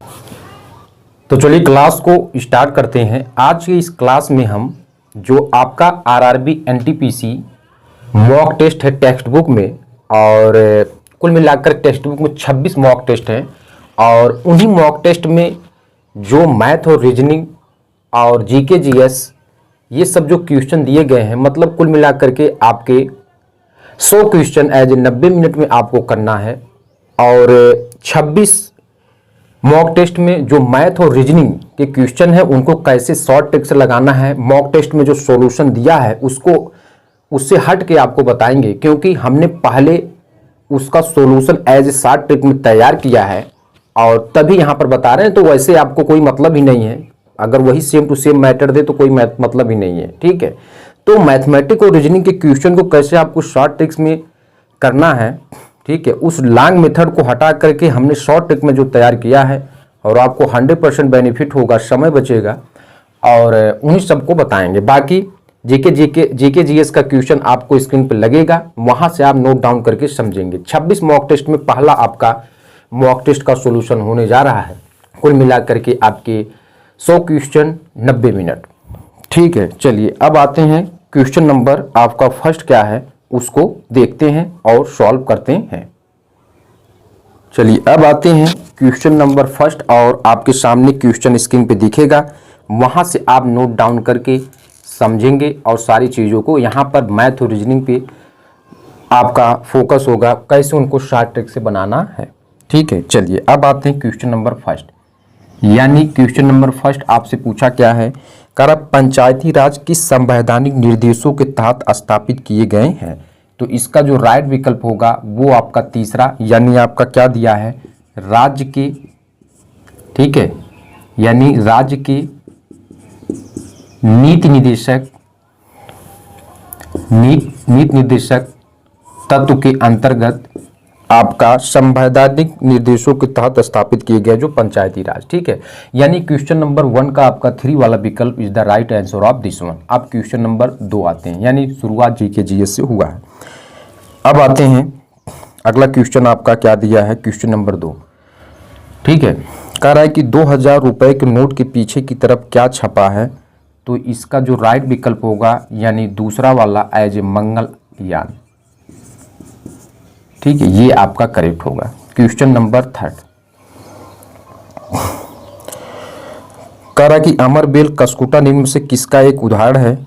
तो चलिए क्लास को स्टार्ट करते हैं। आज की इस क्लास में हम जो आपका आरआरबी एनटीपीसी मॉक टेस्ट है टेक्स्ट बुक में, और कुल मिलाकर टेक्स्ट बुक में 26 मॉक टेस्ट हैं, और उन्हीं मॉक टेस्ट में जो मैथ और रीजनिंग और जीके जीएस ये सब जो क्वेश्चन दिए गए हैं, मतलब कुल मिलाकर के आपके 100 क्वेश्चन एज 90 मिनट में आपको करना है। और 26 मॉक टेस्ट में जो मैथ और रीजनिंग के क्वेश्चन है उनको कैसे शॉर्ट ट्रिक से लगाना है, मॉक टेस्ट में जो सॉल्यूशन दिया है उसको उससे हट के आपको बताएंगे, क्योंकि हमने पहले उसका solution as a short trick में तैयार किया है और तभी यहाँ पर बता रहे हैं। तो वैसे आपको कोई मतलब ही नहीं है, अगर वही सेम टू सेम मैटर दे तो कोई मतलब ही नहीं है, ठीक है। तो मैथमेटिक और रीजनिंग के क्वेश्चन को कैसे आपको शॉर्ट ट्रिक्स में करना है, ठीक है, उस लॉन्ग मेथड को हटा करके हमने शॉर्ट ट्रिक में जो तैयार किया है, और आपको 100% बेनिफिट होगा, समय बचेगा, और उन्हीं सबको बताएंगे। बाकी जीके जीएस का क्वेश्चन आपको स्क्रीन पर लगेगा, वहां से आप नोट डाउन करके समझेंगे। 26 मॉक टेस्ट में पहला आपका मॉक टेस्ट का सॉल्यूशन होने जा रहा है। कुल मिलाकर के आपके 100 क्वेश्चन 90 मिनट, ठीक है। चलिए अब आते हैं क्वेश्चन नंबर आपका फर्स्ट क्या है उसको देखते हैं और सॉल्व करते हैं। चलिए अब आते हैं क्वेश्चन नंबर फर्स्ट, और आपके सामने क्वेश्चन स्क्रीन पे दिखेगा, वहां से आप नोट डाउन करके समझेंगे और सारी चीज़ों को यहाँ पर मैथ और रीजनिंग पे आपका फोकस होगा, कैसे उनको शॉर्ट ट्रिक से बनाना है, ठीक है। चलिए अब आते हैं क्वेश्चन नंबर फर्स्ट। यानी क्वेश्चन नंबर फर्स्ट आपसे पूछा क्या है, कर पंचायती राज किस संवैधानिक निर्देशों के तहत स्थापित किए गए हैं। तो इसका जो राइट विकल्प होगा वो आपका तीसरा, यानी आपका क्या दिया है, राज्य के, ठीक है, यानी राज्य के नीति निर्देशक तत्व के अंतर्गत आपका संवैधानिक निर्देशों के तहत स्थापित किए गए जो पंचायती राज, ठीक है। यानी क्वेश्चन नंबर 1 का आपका 3 वाला विकल्प is the right answer of this one. अब क्वेश्चन नंबर 2 आते हैं, यानी शुरुआत जीके जीएस से हुआ है। अब आते हैं अगला क्वेश्चन आपका क्या दिया है, क्वेश्चन नंबर 2, ठीक है। कह रहा है कि 2000 रुपए के नोट के पीछे की तरफ क्या छपा है। तो इसका जो राइट विकल्प होगा यानी दूसरा वाला एज ए मंगलयान, ठीक है, ये आपका करेक्ट होगा। क्वेश्चन नंबर 3 कह रहा कि अमरबेल कसकुटा निम्न से किसका एक उदाहरण है,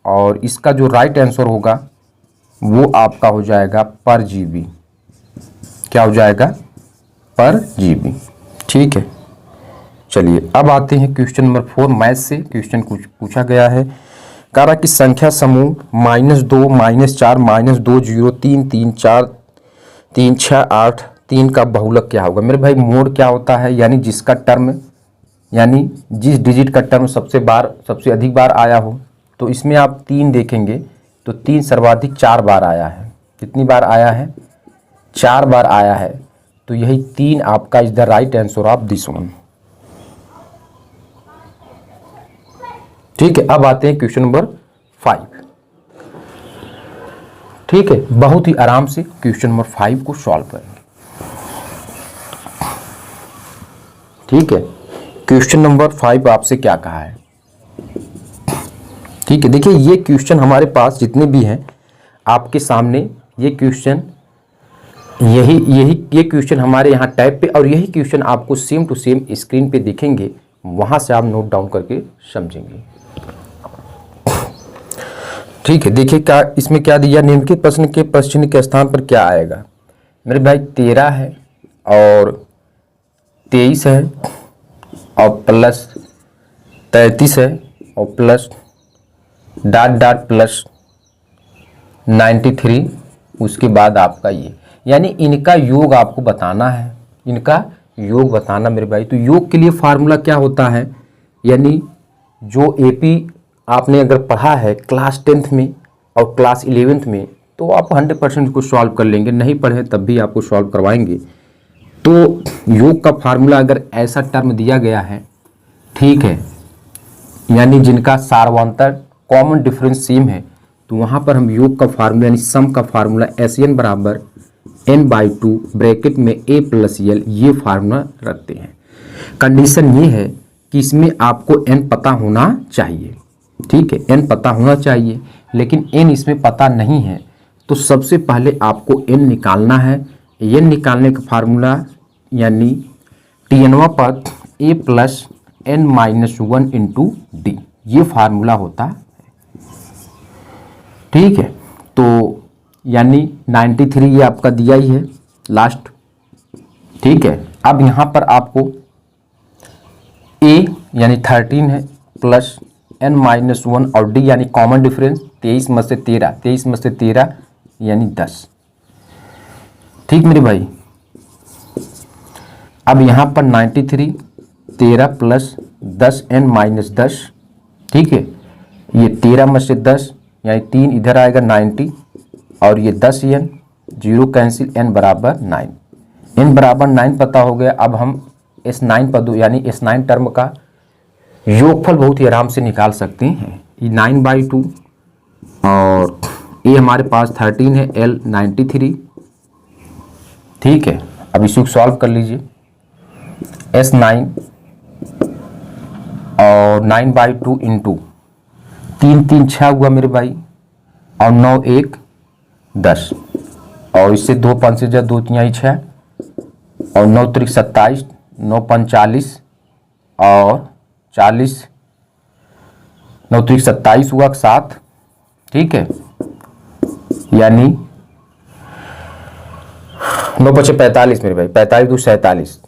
और इसका जो राइट आंसर होगा वो आपका हो जाएगा परजीवी। क्या हो जाएगा, परजीवी, ठीक है। चलिए अब आते हैं क्वेश्चन नंबर 4, मैथ से क्वेश्चन कुछ पूछा गया है। कह रहा कि संख्या समूह -2 -4 -2 0 3 3 4 3 6 8 3 का बहुलक क्या होगा। मेरे भाई मोड क्या होता है, यानी जिसका टर्म, यानी जिस डिजिट का टर्म सबसे अधिक बार आया हो। तो इसमें आप 3 देखेंगे तो 3 सर्वाधिक 4 बार आया है। कितनी बार आया है, 4 बार आया है। तो यही 3 आपका is the right answer of this one, ठीक है। अब आते हैं क्वेश्चन नंबर 5, ठीक है। बहुत ही आराम से क्वेश्चन नंबर 5 को सॉल्व करेंगे, ठीक है। क्वेश्चन नंबर 5 आपसे क्या कहा है, ठीक है। देखिए ये क्वेश्चन हमारे पास जितने भी हैं आपके सामने, ये क्वेश्चन ये क्वेश्चन हमारे यहाँ टैब पे, और यही क्वेश्चन आपको सेम टू सेम स्क्रीन पे दिखेंगे, वहां से आप नोट डाउन करके समझेंगे, ठीक है। देखिए क्या इसमें क्या दिया, निम्नलिखित प्रश्न के प्रश्न के स्थान पर क्या आएगा। मेरे भाई 13 है और 23 है और प्लस 33 है और प्लस डॉट प्लस 93, उसके बाद आपका ये, यानी इनका योग आपको बताना है, इनका योग बताना मेरे भाई। तो योग के लिए फार्मूला क्या होता है, यानी जो एपी आपने अगर पढ़ा है क्लास 10th में और क्लास 11th में, तो आप 100% को सॉल्व कर लेंगे, नहीं पढ़े तब भी आपको सॉल्व करवाएंगे। तो योग का फार्मूला अगर ऐसा टर्म दिया गया है, ठीक है, यानी जिनका सार्वंतर कॉमन डिफरेंस सेम है, तो वहाँ पर हम योग का फार्मूला यानी सम का फार्मूला SN बराबर n/2 ब्रैकेट में a + l ये फार्मूला रखते हैं। कंडीशन ये है कि इसमें आपको n पता होना चाहिए, ठीक है, n पता होना चाहिए, लेकिन n इसमें पता नहीं है। तो सबसे पहले आपको n निकालना है। n निकालने का फार्मूला यानी Tnवा पद a plus n minus 1 into D, ये फार्मूला होता है, ठीक है। तो यानी 93 ये आपका दिया ही है लास्ट, ठीक है। अब यहाँ पर आपको a यानी 13 है प्लस n माइनस 1 और d यानी कॉमन डिफरेंस 23 में से 13, 23 में से 13 यानी 10, ठीक मेरे भाई। अब यहाँ पर 93 13 प्लस 10n माइनस 10, ठीक है, ये 13 में से 10 यानी 3 इधर आएगा 90 और ये 10n, 0 कैंसिल, n बराबर 9, n बराबर 9 पता हो गया। अब हम S9 पदों यानी S9 टर्म का योगफल बहुत ही आराम से निकाल सकते हैं। ये 9/2 और ये हमारे पास 13 है, L 93, ठीक है। अब इसी को सॉल्व कर लीजिए। S9 और 9/2 इंटू 3 3 6 हुआ मेरे भाई और 9 1 10 और इससे 2 5 से 2 3 6 और 9 3 27, 9 5 40 और 40, 9 3 27 हुआ 7, ठीक है, यानी 9 5 45 मेरे भाई, 45 2 47,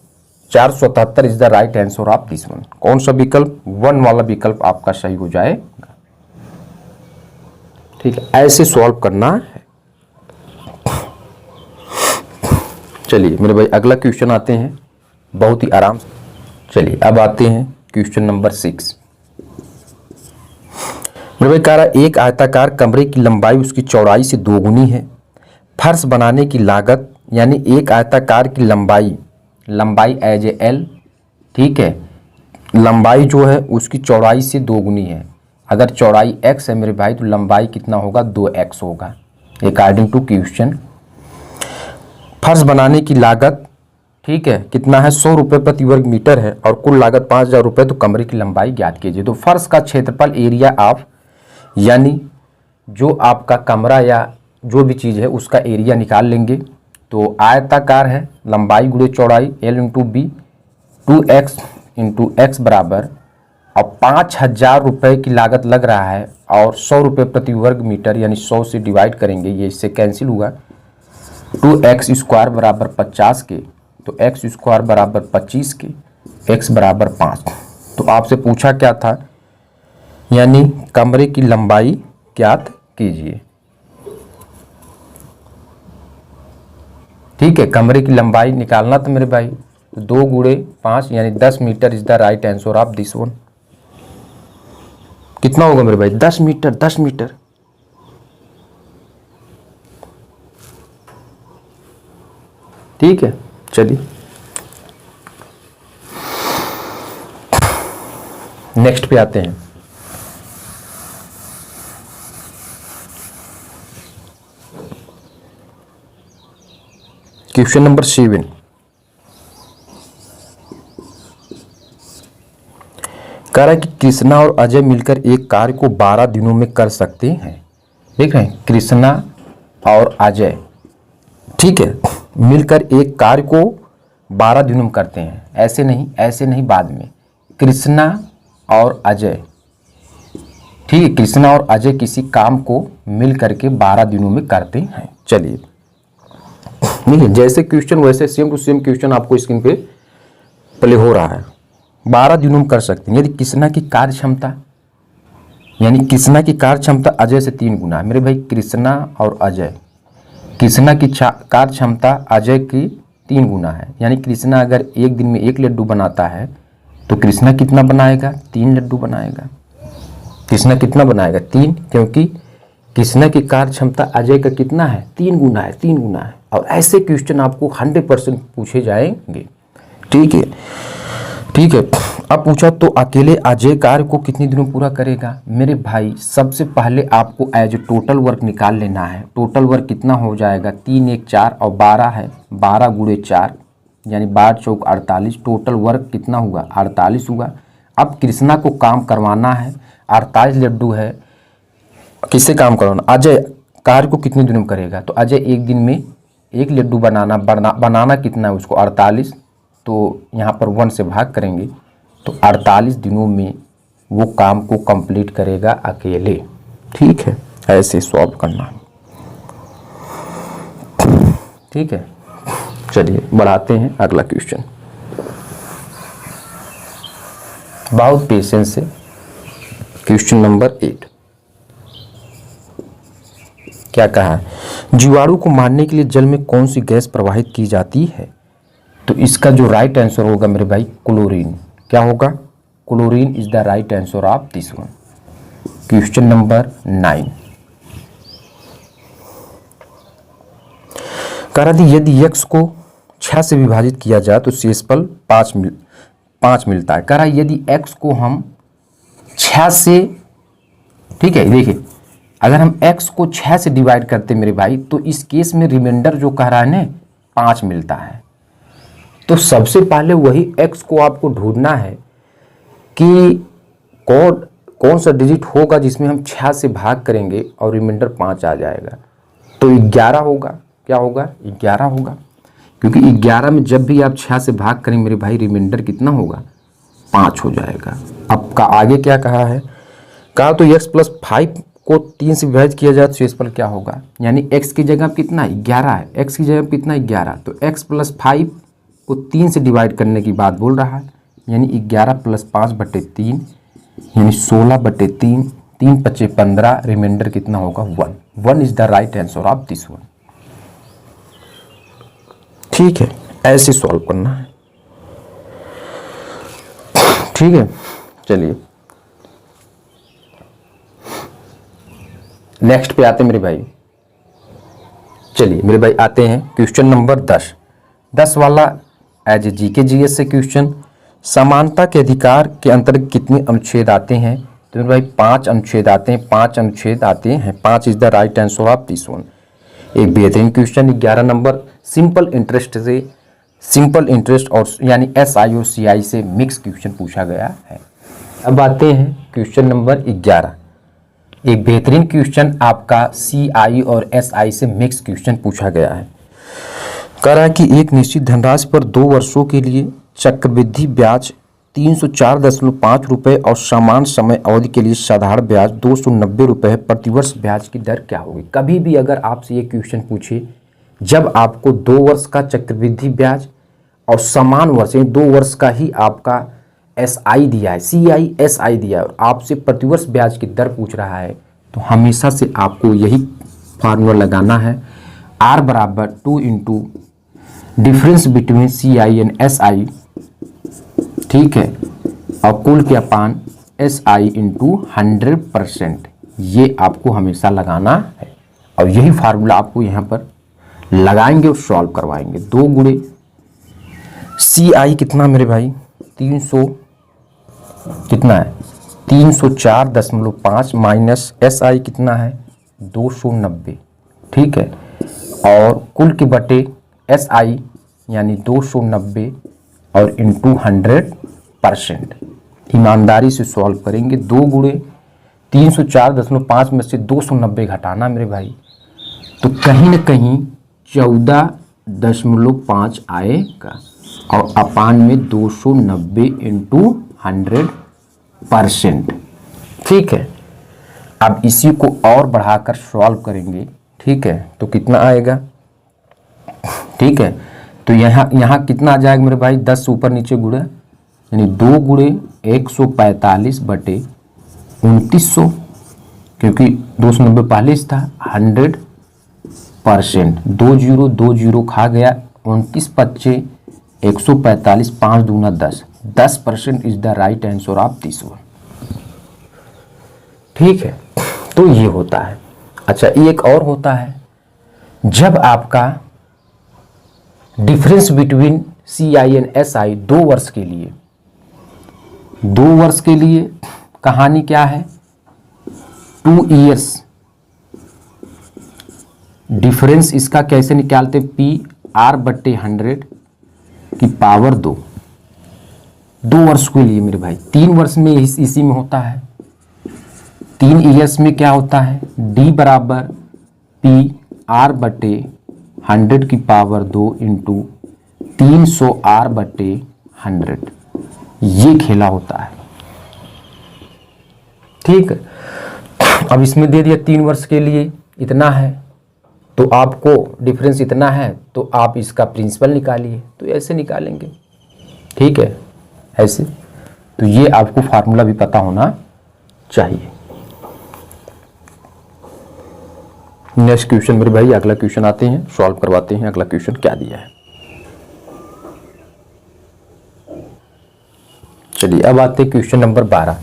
477 is the right answer of this one. कौन सा विकल्प? 1 वाला विकल्प आपका सही हो जाएगा, ठीक है। ऐसे सॉल्व करना है। चलिए मेरे भाई अगला क्वेश्चन आते हैं बहुत ही आराम से। चलिए अब आते हैं क्वेश्चन नंबर 6। मेरे भाई कह रहा एक आयताकार कमरे की लंबाई उसकी चौड़ाई से 2 गुनी है। फर्श बनाने की लागत यानी एक आयताकार की लंबाई एज ए एल, ठीक है, लंबाई जो है उसकी चौड़ाई से 2 गुनी है। अगर चौड़ाई x है मेरे भाई तो लंबाई कितना होगा? 2x होगा अकॉर्डिंग टू क्वेश्चन। फर्श बनाने की लागत, ठीक है, कितना है? 100 रुपये प्रति वर्ग मीटर है और कुल लागत 5000 रुपये। तो कमरे की लंबाई ज्ञात कीजिए। तो फर्श का क्षेत्रफल एरिया ऑफ, यानी जो आपका कमरा या जो भी चीज़ है उसका एरिया निकाल लेंगे। तो आयताकार है, लंबाई गुणे चौड़ाई L into B, 2x into X बराबर, अब 5000 रुपये की लागत लग रहा है और 100 रुपये प्रति वर्ग मीटर यानी 100 से डिवाइड करेंगे, ये इससे कैंसिल हुआ। 2x स्क्वायर बराबर 50 के, तो x स्क्वायर बराबर 25 के, x बराबर 5। तो आपसे पूछा क्या था? यानी कमरे की लंबाई ज्ञात कीजिए, ठीक है। कमरे की लंबाई निकालना था मेरे भाई, तो 2 गुणे 5 यानी 10 metre is the right answer of this one. कितना होगा मेरे भाई? 10 मीटर, 10 मीटर, ठीक है। चलिए नेक्स्ट पे आते हैं। Question number 7। कह रहा है कि कृष्णा और अजय मिलकर एक कार्य को 12 दिनों में कर सकते हैं। देख रहे हैं, कृष्णा और अजय, ठीक है, मिलकर एक कार्य को 12 दिनों में करते हैं। ऐसे नहीं, बाद में। कृष्णा और अजय, ठीक है, कृष्णा और अजय किसी काम को मिल करके 12 दिनों में करते हैं। चलिए ठीक है, जैसे क्वेश्चन वैसे सेम टू सेम क्वेश्चन आपको स्क्रीन पे प्ले हो रहा है। 12 दिनों में कर सकते हैं। यदि कृष्णा की कार्य क्षमता, यानी कृष्णा की कार्य क्षमता अजय से 3 गुना है। मेरे भाई कृष्णा और अजय, कृष्णा की कार्य क्षमता अजय की 3 गुना है। यानी कृष्णा अगर एक दिन में 1 लड्डू बनाता है तो कृष्णा कितना बनाएगा? 3 लड्डू बनाएगा। कृष्णा कितना बनाएगा? 3, क्योंकि कृष्णा की कार्य क्षमता अजय का कितना है? 3 गुना है, 3 गुना है। और ऐसे क्वेश्चन आपको 100% पूछे जाएंगे, ठीक है, ठीक है। अब पूछा तो अकेले अजय कार्य को कितने दिनों पूरा करेगा? मेरे भाई सबसे पहले आपको एज टोटल वर्क निकाल लेना है। टोटल वर्क कितना हो जाएगा? 3 1 4 और 12 है, 12 गुणे 4, यानी 12 चौक 48, टोटल वर्क कितना हुआ 48 हुआ। अब कृष्णा को काम करवाना है, 48 लड्डू है, किससे काम करवाना, अजय कार्य को कितने दिन में करेगा, तो अजय एक दिन में एक लड्डू बनाना कितना है उसको 48, तो यहाँ पर 1 से भाग करेंगे तो 48 दिनों में वो काम को कंप्लीट करेगा अकेले। ठीक है, ऐसे सॉल्व करना है। ठीक है, चलिए बढ़ाते हैं अगला क्वेश्चन। बहुत पेशेंस से क्वेश्चन नंबर 8 क्या कहा है, जीवाणु को मारने के लिए जल में कौन सी गैस प्रवाहित की जाती है, तो इसका जो राइट आंसर होगा मेरे भाई क्लोरीन। क्या होगा, chlorine is the right answer of this one. Question number 9 कह रहा यदि x को 6 से विभाजित किया जाए तो शेषफल 5 मिलता है। कह रहा यदि x को हम 6 से, ठीक है देखिए, अगर हम x को 6 से डिवाइड करते मेरे भाई तो इस केस में रिमाइंडर जो कह रहा है ना 5 मिलता है। तो सबसे पहले वही x को आपको ढूंढना है कि कौन सा डिजिट होगा जिसमें हम 6 से भाग करेंगे और रिमाइंडर 5 आ जाएगा, तो 11 होगा। क्या होगा, 11 होगा, क्योंकि 11 में जब भी आप 6 से भाग करें मेरे भाई रिमाइंडर कितना होगा 5 हो जाएगा। अब का आगे क्या कहा है, कहा तो x + 5 को 3 से विभाजित किया जाए तो शेषफल क्या होगा, यानी x की जगह कितना है 11 है, x की जगह कितना है 11, तो x + 5 को 3 से डिवाइड करने की बात बोल रहा है, यानी 11 + 5/3 यानी 16/3, 3 × 5 = 15, रिमाइंडर कितना होगा 1 is the right answer of this one. ठीक है, ऐसे सॉल्व करना है। ठीक है, चलिए नेक्स्ट पे आते हैं मेरे भाई। चलिए मेरे भाई आते हैं क्वेश्चन नंबर 10 वाला एज जीके जीएस से क्वेश्चन। समानता के अधिकार के अंतर्गत कितने अनुच्छेद आते हैं, तो मेरे भाई 5 अनुच्छेद आते हैं, 5 अनुच्छेद आते हैं, 5 is the right answer of this one. एक बेहतरीन क्वेश्चन 11 नंबर सिंपल इंटरेस्ट और यानी SI और CI से मिक्स क्वेश्चन पूछा गया है। अब आते हैं क्वेश्चन नंबर 11, एक बेहतरीन क्वेश्चन आपका CI और SI से मिक्स क्वेश्चन पूछा गया है। कह रहा है कि एक निश्चित धनराशि पर 2 वर्षों के लिए चक्रवृद्धि ब्याज 304.5 रुपये और समान समय अवधि के लिए साधारण ब्याज 290 रुपये प्रतिवर्ष ब्याज की दर क्या होगी। कभी भी अगर आपसे ये क्वेश्चन पूछे, जब आपको 2 वर्ष का चक्रवृद्धि ब्याज और समान वर्ष 2 वर्ष का ही आपका SI दिया है, CI SI दिया है और आपसे प्रतिवर्ष ब्याज की दर पूछ रहा है, तो हमेशा से आपको यही फार्मूला लगाना है, R = 2 × difference between CI and SI, ठीक है, और कुल के अपान SI × 100%, ये आपको हमेशा लगाना है और यही फार्मूला आपको यहाँ पर लगाएंगे और सॉल्व करवाएंगे। 2 × CI कितना मेरे भाई 300 कितना है 304.5 माइनस SI कितना है 290, ठीक है, और कुल के बटे SI यानी 290 और इंटू 100%। ईमानदारी से सॉल्व करेंगे। 2 × 304.5 में से 290 घटाना मेरे भाई, तो कहीं ना कहीं 14.5 आएगा और अपान में 290 × 100%। ठीक है, अब इसी को और बढ़ाकर सॉल्व करेंगे, ठीक है, तो कितना आएगा, ठीक है, तो यहाँ कितना आ जाएगा मेरे भाई 10 ऊपर नीचे गुणा, यानी 2 × 145/2900, क्योंकि 290 पहले था 100%, 2 0 2 0 खा गया, 29 × 25 145, 5 दूना 10, 10% is the right answer of this one. ठीक है, तो ये होता है। अच्छा, एक और होता है, जब आपका difference between CI and SI 2 वर्ष के लिए, 2 वर्ष के लिए कहानी क्या है 2 इयर्स, डिफरेंस इसका कैसे निकालते, PR/100 की पावर 2, 2 वर्ष के लिए मेरे भाई। 3 वर्ष में इसी में होता है। 3 ईयर्स में क्या होता है, डी बराबर पी आर बटे 100 की पावर 2 इंटू 300 आर बटे 100, ये खेला होता है। ठीक है, अब इसमें दे दिया 3 वर्ष के लिए इतना है, तो आपको डिफरेंस इतना है, तो आप इसका प्रिंसिपल निकालिए। तो ऐसे निकालेंगे, ठीक है, ऐसे। तो ये आपको फार्मूला भी पता होना चाहिए। नेक्स्ट क्वेश्चन मेरे भाई, अगला क्वेश्चन आते हैं, सॉल्व करवाते हैं। अगला क्वेश्चन क्या दिया है, चलिए अब आते हैं क्वेश्चन नंबर 12।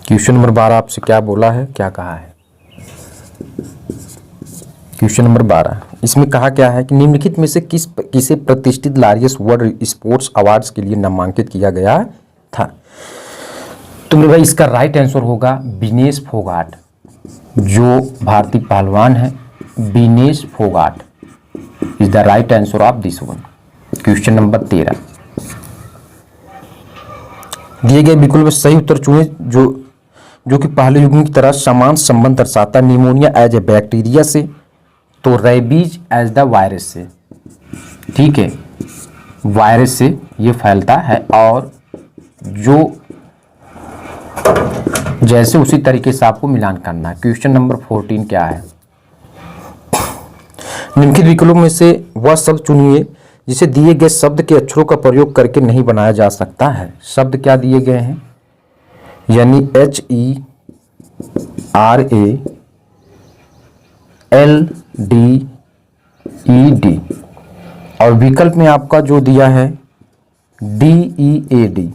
क्वेश्चन नंबर 12 आपसे क्या बोला है, क्या कहा है। क्वेश्चन नंबर 12, इसमें कहा क्या है कि निम्नलिखित में से किसे प्रतिष्ठित लार्जेस्ट वर्ल्ड स्पोर्ट्स अवार्ड्स के लिए नामांकित किया गया था। तो मेरे भाई इसका राइट आंसर होगा विनेश फोगाट, जो भारतीय पहलवान है। Vinesh Phogat is the right answer of this one. Question number 13, दिए गए विकल्प में सही उत्तर चुने जो कि पहले युग्म की तरह समान संबंध दर्शाता। निमोनिया एज ए बैक्टीरिया से, तो रेबीज एज द वायरस से। ठीक है, वायरस से ये फैलता है, और जो जैसे उसी तरीके से आपको मिलान करना है। क्वेश्चन नंबर 14 क्या है, निम्नलिखित विकल्पों में से वह शब्द चुनिए जिसे दिए गए शब्द के अक्षरों का प्रयोग करके नहीं बनाया जा सकता है। शब्द क्या दिए गए हैं, यानी HERALDED, और विकल्प में आपका जो दिया है DEAD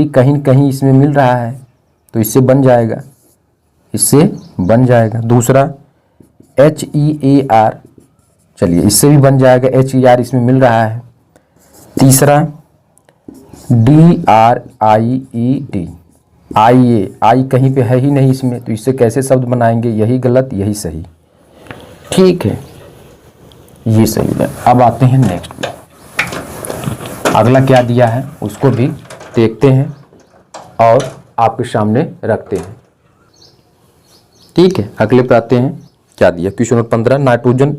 कहीं न कहीं इसमें मिल रहा है, तो इससे बन जाएगा, इससे बन जाएगा। दूसरा HEAR, चलिए इससे भी बन जाएगा, HER इसमें मिल रहा है। तीसरा DRIED, आई कहीं पे है ही नहीं इसमें, तो इससे कैसे शब्द बनाएंगे, यही गलत यही सही। ठीक है, ये सही है। अब आते हैं नेक्स्ट पे, अगला क्या दिया है उसको भी देखते हैं और आपके सामने रखते हैं। ठीक है, अगले पे आते हैं, क्या दिया। क्वेश्चन नंबर 15, नाइट्रोजन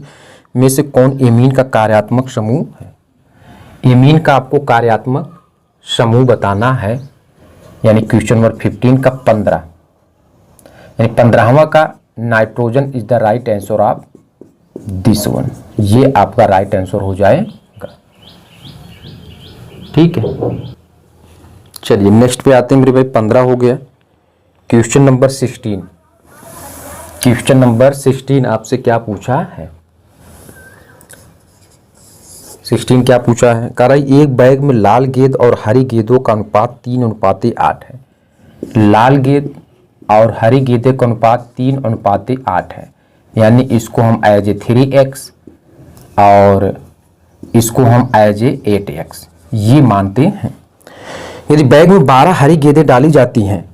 में से कौन एमीन का कार्यात्मक समूह है। एमीन का आपको कार्यात्मक समूह बताना है, यानी क्वेश्चन नंबर 15 का 15, यानी 15वां का nitrogen is the right answer of this one. ये आपका राइट आंसर हो जाएगा। ठीक है, चलिए नेक्स्ट पे आते हैं मेरे भाई। 15 हो गया। क्वेश्चन नंबर 16, क्वेश्चन नंबर 16 आपसे क्या पूछा है, 16 क्या पूछा है, कह रहा है एक बैग में लाल गेंद और हरी गेंदों का अनुपात 3:8 है। लाल गेंद और हरी गेंदों का अनुपात 3:8 है, यानी इसको हम एज ए 3x और इसको हम एज ए 8x ये मानते हैं। यदि बैग में 12 हरी गेंदें डाली जाती हैं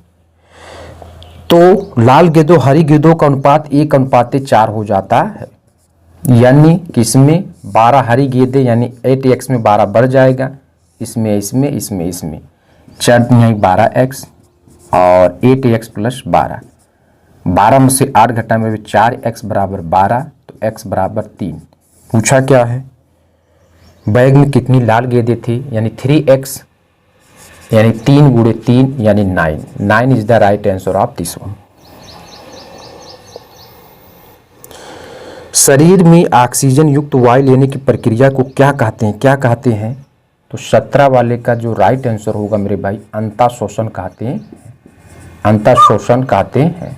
तो लाल गेंदों हरी गेंदों का अनुपात 1:4 हो जाता है, यानी कि इसमें 12 हरी गेंदें यानी 8x में 12 बढ़ जाएगा, इसमें 4 नहीं 12x और 8x प्लस 12, 12 में से 8 घटा में 4x बराबर 12, तो x बराबर 3। पूछा क्या है, बैग में कितनी लाल गेंदें थी, यानी 3x यानी 3 गुणे 3 यानी 9 is the right answer of this one. शरीर में ऑक्सीजन युक्त वायु लेने की प्रक्रिया को क्या कहते हैं, तो 17 वाले का जो राइट आंसर होगा मेरे भाई अंतःशोषण कहते हैं।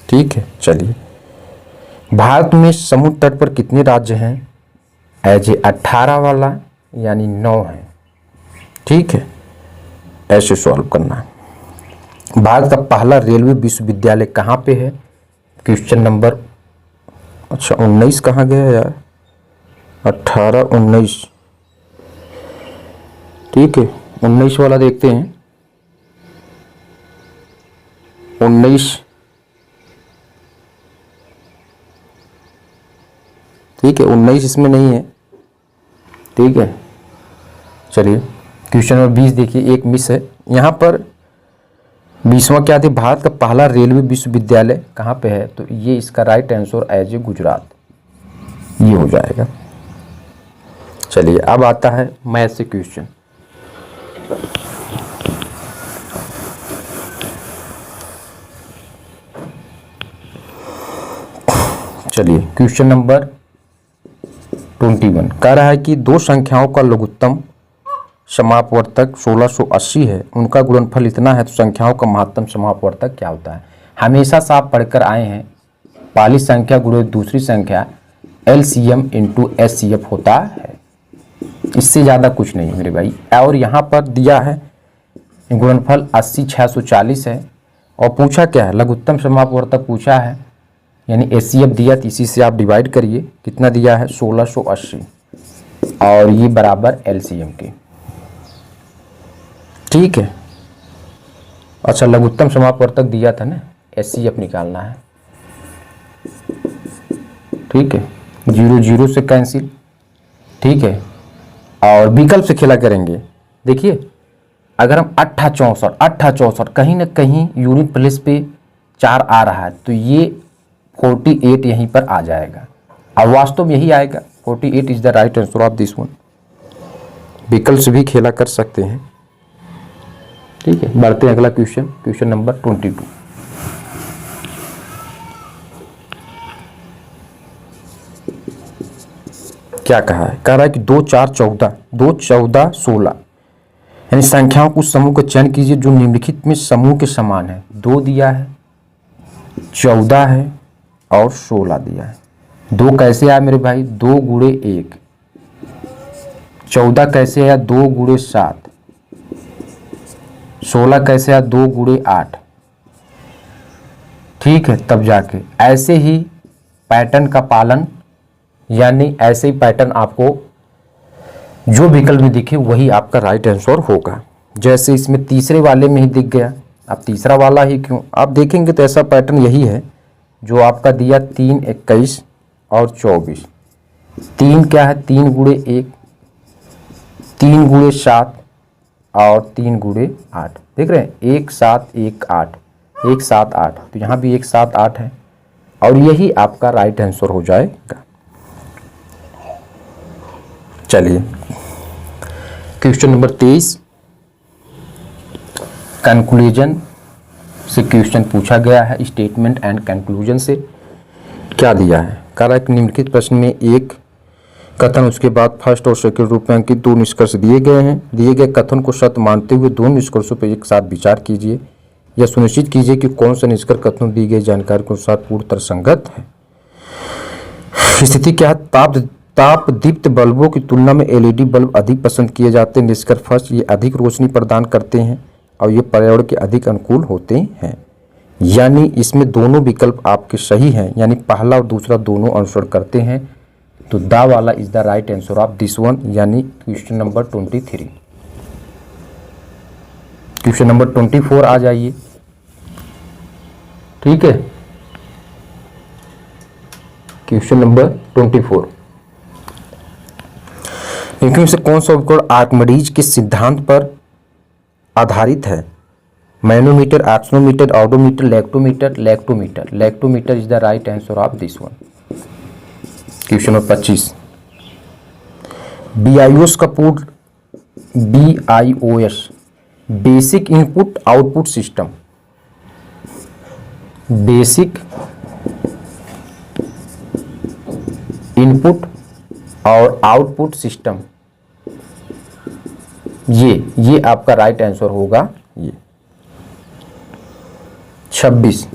ठीक है, चलिए भारत में समुद्र तट पर कितने राज्य हैं, एज ए 18 वाला यानी 9 है। ठीक है, ऐसे सॉल्व करना। भारत का पहला रेलवे विश्वविद्यालय कहाँ पे है, क्वेश्चन नंबर 19 कहाँ गया यार, 18 19। ठीक है, 19 वाला देखते हैं। 19 ठीक है, 19 इसमें नहीं है। ठीक है, चलिए क्वेश्चन नंबर 20 देखिए, एक मिस है यहाँ पर। 20वां क्या थी, भारत का पहला रेलवे विश्वविद्यालय कहाँ पे है, तो ये इसका right answer as a Gujarat, ये हो जाएगा। चलिए अब आता है मैथ से क्वेश्चन। चलिए क्वेश्चन नंबर 21 कह रहा है कि दो संख्याओं का लघुत्तम समापवर्तक 1680 है, उनका गुणनफल इतना है, तो संख्याओं का महत्तम समापवर्तक क्या होता है। हमेशा से आप पढ़कर आए हैं पहली संख्या गुणे दूसरी संख्या LCM इंटू SCF होता है, इससे ज़्यादा कुछ नहीं मेरे भाई। और यहाँ पर दिया है गुणनफल 80/640 है, और पूछा क्या है, लघुत्तम समापवर्तक पूछा है, यानी SCF दिया, तो इसी से आप डिवाइड करिए, कितना दिया है 1680, और ये बराबर LCM के। ठीक है, अच्छा लघुत्तम समापवर्तक दिया था ना, SCF निकालना है। ठीक है, 0 0 से कैंसिल। ठीक है, और विकल्प से खेला करेंगे। देखिए अगर हम 8 64 कहीं ना कहीं यूनिट प्लेस पे 4 आ रहा है, तो ये 48 यहीं पर आ जाएगा, और वास्तव में यही आएगा। 48 is the right answer of this one. विकल्प से भी खेला कर सकते हैं। ठीक है, बढ़ते हैं अगला क्वेश्चन, क्वेश्चन नंबर 22। क्या कहा है, कह रहा है कि 2 4 14 2 14 16 यानी संख्याओं को समूह का चयन कीजिए जो निम्नलिखित में समूह के समान है। 2 दिया है, 14 है और 16 दिया है। 2 कैसे आया मेरे भाई, 2 गुणे 1। 14 कैसे आया, 2 गुणे 7। 16 कैसे आया, 2 गुणे 8। ठीक है, तब जाके ऐसे ही पैटर्न का पालन, यानी ऐसे ही पैटर्न आपको जो विकल्प में दिखे वही आपका राइट आंसर होगा। जैसे इसमें तीसरे वाले में ही दिख गया, अब तीसरा वाला ही क्यों, आप देखेंगे तो ऐसा पैटर्न यही है जो आपका दिया 3 21 और 24। 3 क्या है, 3 गुणे 1, 3 गुणे 7 और 3 गुणे 8। देख रहे हैं, 1 7 1 8 1 7 8, तो यहाँ भी 1 7 8 है, और यही आपका राइट आंसर हो जाएगा। चलिए क्वेश्चन नंबर 23 कंक्लूजन से क्वेश्चन पूछा गया है। स्टेटमेंट एंड कंक्लूजन से क्या दिया है, कह रहा है कि निम्नलिखित प्रश्न में एक कथन, उसके बाद फर्स्ट और सेकंड रूप में अंकित 2 निष्कर्ष दिए गए हैं। दिए गए कथन को सत्य मानते हुए 2 निष्कर्षों पर एक साथ विचार कीजिए। यह सुनिश्चित कीजिए कि कौन सा निष्कर्ष कथनों दी गई जानकारी के साथ पूर्णतः संगत है। स्थिति क्या है, ताप दीप्त बल्बों की तुलना में LED बल्ब अधिक पसंद किए जाते हैं। निष्कर्ष फर्स्ट, ये अधिक रोशनी प्रदान करते हैं और ये पर्यावरण के अधिक अनुकूल होते हैं। यानी इसमें दोनों विकल्प आपके सही हैं, यानी पहला और दूसरा दोनों अनुसरण करते हैं, तो दा वाला is the right answer of this one, यानी क्वेश्चन नंबर 23। क्वेश्चन नंबर 24 आ जाइए। ठीक है, क्वेश्चन नंबर 24, इनमें से कौन सा उपकरण आर्किमिडीज के सिद्धांत पर आधारित है। Manometer, exonometer, odometer, lactometer. Lactometer is the right answer of this one. Question number 25, BIOS का पूर्ण BIOS basic input output system, basic input और आउटपुट सिस्टम, ये आपका राइट आंसर होगा। ये 26,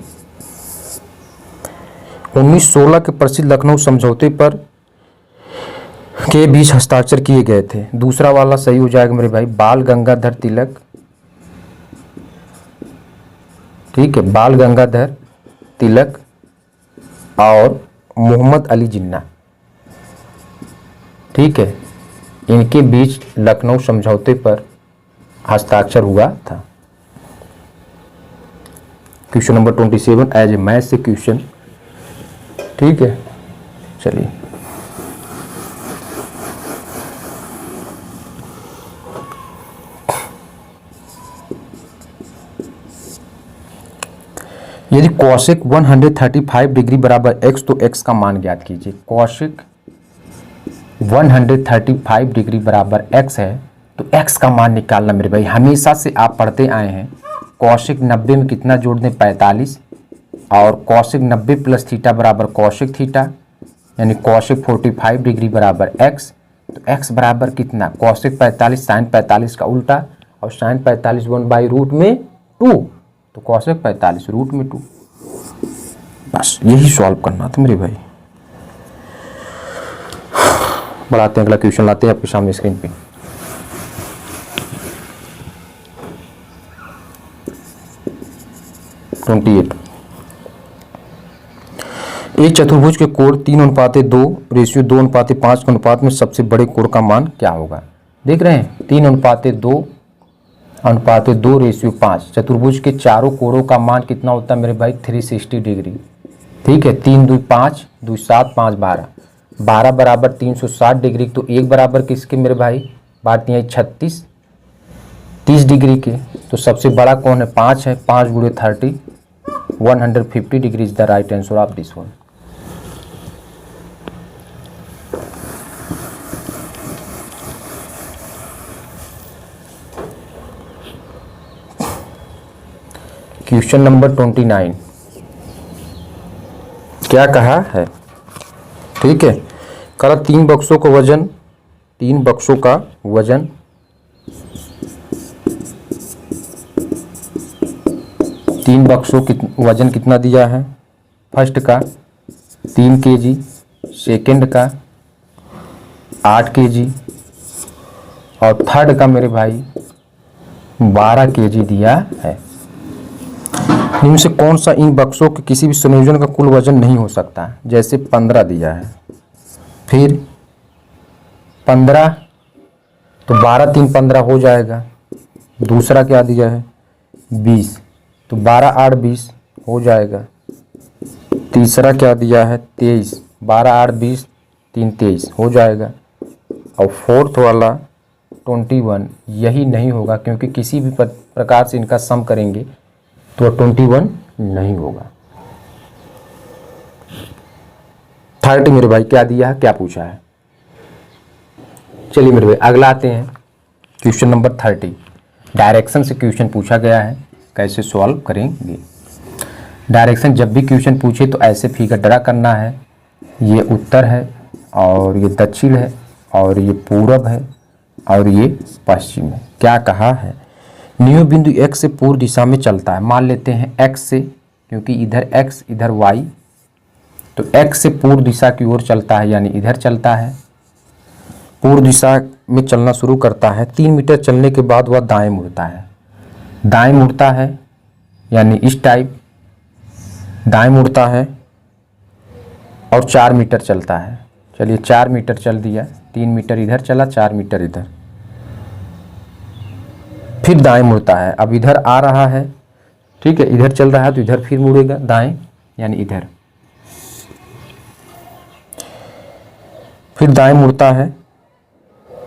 1916 के प्रसिद्ध लखनऊ समझौते पर के बीच हस्ताक्षर किए गए थे। दूसरा वाला सही हो जाएगा मेरे भाई, बाल गंगाधर तिलक। ठीक है, बाल गंगाधर तिलक और मोहम्मद अली जिन्ना। ठीक है, इनके बीच लखनऊ समझौते पर हस्ताक्षर हुआ था। Question number 27 as a math से क्वेश्चन। ठीक है, चलिए यदि कॉसेक 135 डिग्री बराबर x तो x का मान ज्ञात कीजिए। कॉसेक 135 डिग्री बराबर x है तो x का मान निकालना मेरे भाई। हमेशा से आप पढ़ते आए हैं कॉसेक 90 में कितना जोड़ दें 45, और कॉसेक 90 प्लस थीटा बराबर कॉसेक थीटा, यानी कॉसेक 45 डिग्री बराबर x। तो x बराबर कितना, कॉसेक 45 साइन 45 का उल्टा, और साइन 45 1/√2, तो कॉसेक 45 √2। बस यही सॉल्व करना था मेरे भाई। बढ़ाते हैं, अगला क्वेश्चन लाते हैं आपके सामने स्क्रीन पे। एक चतुर्भुज के कोण 3:2 रेशियो 2:5 के अनुपात में सबसे बड़े कोण का मान क्या होगा। देख रहे हैं 3:2 रेशियो 5। चतुर्भुज के चारों कोणों का मान कितना होता है मेरे भाई 360 डिग्री। ठीक है, 3 2 5 2 7 5 12, 12 बराबर 360 डिग्री। तो एक बराबर किसके मेरे भाई, बात नहीं है 36 30 डिग्री के। तो सबसे बड़ा कौन है 5 है, 5 गुणे 30 150 degree is the right answer of this one. Question number 29 क्या कहा है, ठीक है। कहा 3 बक्सों का वजन, 3 बक्सों का वजन 3 बक्सों की वजन कितना दिया है। फर्स्ट का 3 kg, सेकंड का 8 kg, और थर्ड का मेरे भाई 12 kg दिया है। इनमें से कौन सा इन बक्सों के किसी भी संयोजन का कुल वजन नहीं हो सकता। जैसे 15 दिया है, फिर 15 तो 12 3 15 हो जाएगा। दूसरा क्या दिया है 20, तो 12 8 20 हो जाएगा। तीसरा क्या दिया है 23, 12 8 20 3 23 हो जाएगा। और फोर्थ वाला 21 यही नहीं होगा, क्योंकि किसी भी प्रकार से इनका सम करेंगे तो 21 नहीं होगा। 30 मेरे भाई क्या दिया है, क्या पूछा है। चलिए मेरे भाई अगला आते हैं क्वेश्चन नंबर 30। डायरेक्शन से क्वेश्चन पूछा गया है, कैसे सॉल्व करेंगे। डायरेक्शन जब भी क्वेश्चन पूछे तो ऐसे फिगर ड्रा करना है। ये उत्तर है, और ये दक्षिण है, और ये पूरब है, और ये पश्चिम है। क्या कहा है, न्यू बिंदु x से पूर्व दिशा में चलता है। मान लेते हैं x से, क्योंकि इधर x इधर y, तो x से पूर्व दिशा की ओर चलता है, यानी इधर चलता है। पूर्व दिशा में चलना शुरू करता है। 3 मीटर चलने के बाद वह दाएं मुड़ता है। दाएं मुड़ता है यानी इस टाइप दाएं मुड़ता है, और 4 मीटर चलता है। चलिए 4 मीटर चल दिया, 3 मीटर इधर चला, 4 मीटर इधर, फिर दाएं मुड़ता है। अब इधर आ रहा है, ठीक है, इधर चल रहा है तो इधर फिर मुड़ेगा दाएं, यानी इधर, फिर दाएं मुड़ता है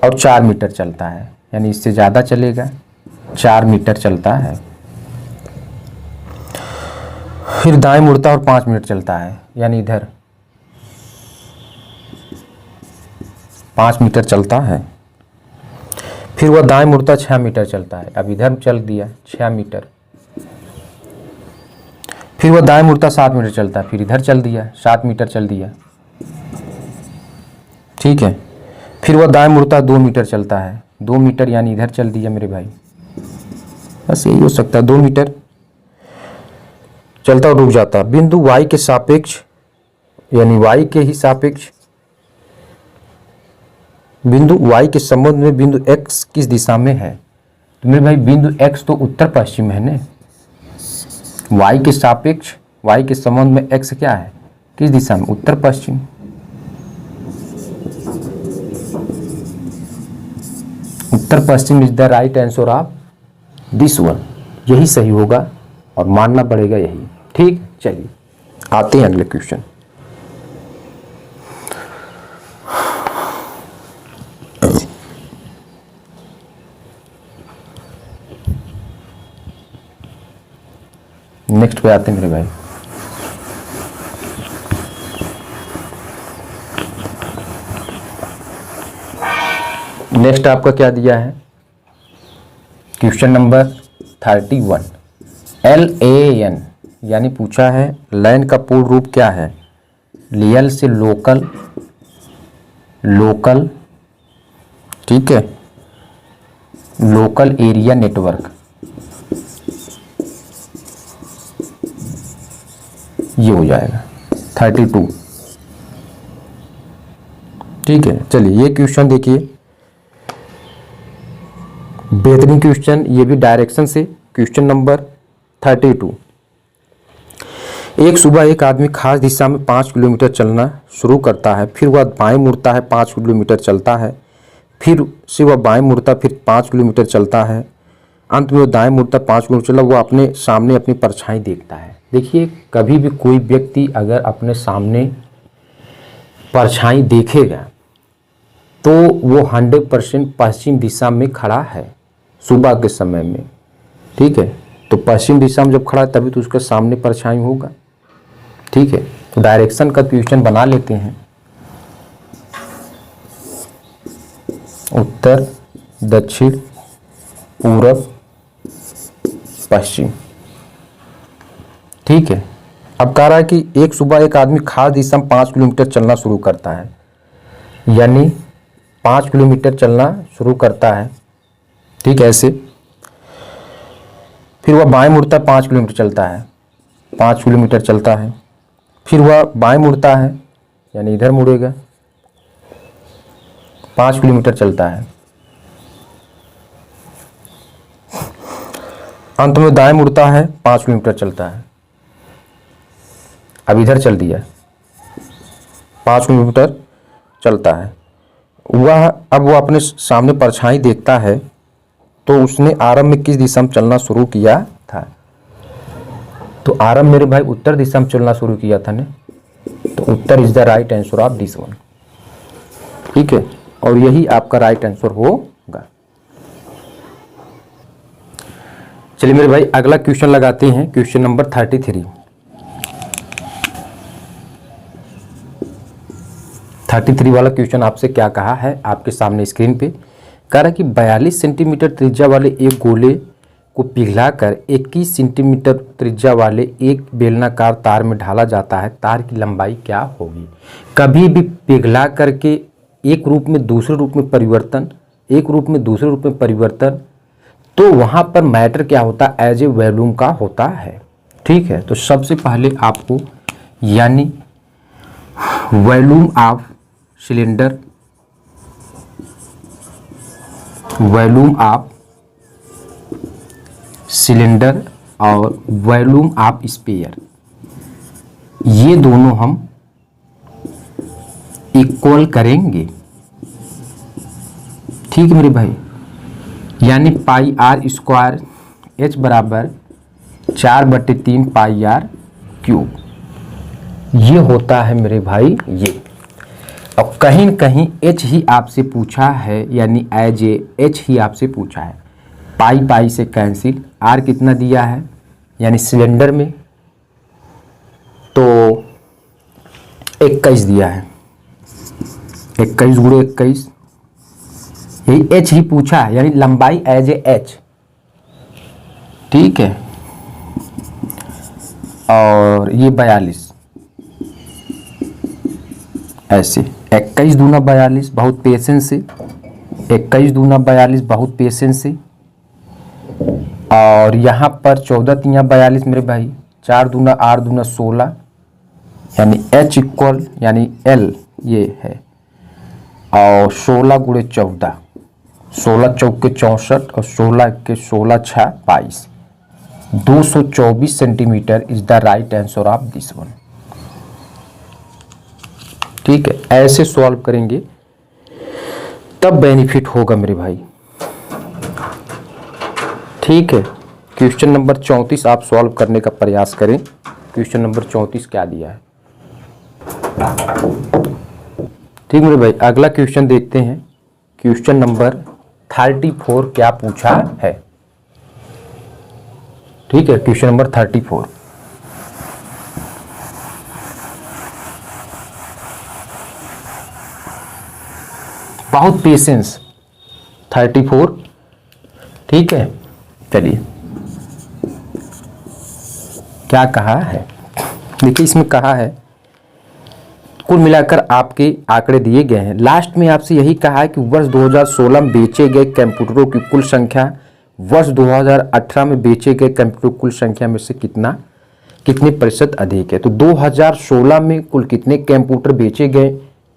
और 4 मीटर चलता है, यानी इससे ज़्यादा चलेगा, 4 मीटर चलता है। फिर दाएं मुड़ता है और 5 मिनट चलता है, यानी इधर 5 मीटर चलता है। फिर वह दाएं मुड़ता 6 मीटर चलता है। अब इधर चल दिया 6 मीटर। फिर वह दाएं मुड़ता 7 मीटर चलता है, फिर इधर चल दिया 7 मीटर चल दिया, ठीक है। फिर वह दाएं मुड़ता 2 मीटर चलता है, 2 मीटर यानी इधर चल दिया मेरे भाई। बस यही हो सकता है, 2 मीटर चलता और रुक जाता। बिंदु y के सापेक्ष, यानी y के ही सापेक्ष, बिंदु y के संबंध में बिंदु x किस दिशा में है। तो मेरे भाई बिंदु x तो उत्तर पश्चिम है ने। y के सापेक्ष, y के संबंध में x क्या है, किस दिशा में, उत्तर पश्चिम। उत्तर पश्चिम is the right answer of this one. यही सही होगा और मानना पड़ेगा यही, ठीक। चलिए आते हैं अगले क्वेश्चन। नेक्स्ट पे आते हैं मेरे भाई। नेक्स्ट आपका क्या दिया है, क्वेश्चन नंबर 31। LAN यानी पूछा है लैन का पूर्ण रूप क्या है। लियल से लोकल, लोकल, ठीक है, लोकल एरिया नेटवर्क, ये हो जाएगा 32। ठीक है, चलिए ये क्वेश्चन देखिए, बेहतरीन क्वेश्चन, ये भी डायरेक्शन से। Question number 32। एक सुबह एक आदमी खास दिशा में 5 किलोमीटर चलना शुरू करता है, फिर वह बाएं मुड़ता है, 5 किलोमीटर चलता है, फिर से वह बाएं मुड़ता, फिर 5 किलोमीटर चलता है, अंत में वो दाएं मुड़ता, 5 किलोमीटर चला। वो अपने सामने अपनी परछाई देखता है। देखिए, कभी भी कोई व्यक्ति अगर अपने सामने परछाई देखेगा तो वो 100% पश्चिम दिशा में खड़ा है सुबह के समय में। ठीक है, तो पश्चिम दिशा में जब खड़ा है तभी तो उसके सामने परछाई होगा। ठीक है, तो डायरेक्शन का क्वेश्चन बना लेते हैं। उत्तर, दक्षिण, पूरब, पश्चिम। ठीक है, अब कह रहा है कि एक सुबह एक आदमी खास दिशा में 5 किलोमीटर चलना शुरू करता है, यानी 5 किलोमीटर चलना शुरू करता है। ठीक है, ऐसे फिर वह बाएं मुड़ता है, 5 किलोमीटर चलता है, 5 किलोमीटर चलता है, फिर वह बाएं मुड़ता है, यानी इधर मुड़ेगा, 5 किलोमीटर चलता है, अंत में दाएं मुड़ता है, 5 किलोमीटर चलता है। अब इधर चल दिया, 5 किलोमीटर चलता है। अब वो अपने सामने परछाई देखता है, तो उसने आरंभ में किस दिशा में चलना शुरू किया था। तो आरंभ मेरे भाई उत्तर दिशा में चलना शुरू किया था ने, तो उत्तर is the right answer of this one. ठीक है, और यही आपका राइट आंसर होगा। चलिए मेरे भाई अगला क्वेश्चन लगाते हैं, क्वेश्चन नंबर 33। 33 वाला क्वेश्चन आपसे क्या कहा है, आपके सामने स्क्रीन पे कह रहा है कि 42 सेंटीमीटर त्रिज्या वाले एक गोले को पिघलाकर 21 सेंटीमीटर त्रिज्या वाले एक बेलनाकार तार में ढाला जाता है। तार की लंबाई क्या होगी। कभी भी पिघला करके एक रूप में दूसरे रूप में परिवर्तन, एक रूप में दूसरे रूप में परिवर्तन, तो वहाँ पर मैटर क्या होता है, एज ए वॉल्यूम का होता है। ठीक है, तो सबसे पहले आपको यानी volume of cylinder, volume of cylinder और वॉल्यूम ऑफ स्फीयर, ये दोनों हम इक्वल करेंगे। ठीक है मेरे भाई, यानी पाई आर स्क्वायर एच बराबर 4/3 पाई आर क्यूब, ये होता है मेरे भाई ये। और कहीं न कहीं एच ही आपसे पूछा है, यानी एज ए एच ही आपसे पूछा है। पाई पाई से कैंसिल, आर कितना दिया है यानी सिलेंडर में तो 21 दिया है, 21 गुणे 21, यही एच ही पूछा है, यानी लंबाई एज ए एच। ठीक है, और ये 42 ऐसे 21 दूना 42 बहुत पेशेंस से, 21 दूना 42 बहुत पेशेंस से, और यहाँ पर 14 तिया 42 मेरे भाई, 4 दूना 8 दूना 16, यानी H इक्वल यानी L ये है, और 16 गुणे 14, 16 चौके 64 और 16 के 16 6 22, 224 centimetre is the right answer of this one. ठीक है, ऐसे सॉल्व करेंगे तब बेनिफिट होगा मेरे भाई। ठीक है, क्वेश्चन नंबर 34 आप सॉल्व करने का प्रयास करें। क्वेश्चन नंबर 34 क्या दिया है। ठीक मेरे भाई, अगला क्वेश्चन देखते हैं। क्वेश्चन नंबर 34 क्या पूछा है। ठीक है, क्वेश्चन नंबर 34 बहुत पेशेंस। 34, ठीक है। चलिए क्या कहा है, देखिए इसमें कहा है कुल मिलाकर आपके आंकड़े दिए गए हैं। लास्ट में आपसे यही कहा है कि वर्ष 2016 में बेचे गए कंप्यूटरों की कुल संख्या वर्ष 2018 में बेचे गए कंप्यूटर कुल संख्या में से कितने प्रतिशत अधिक है। तो 2016 में कुल कितने कंप्यूटर बेचे गए,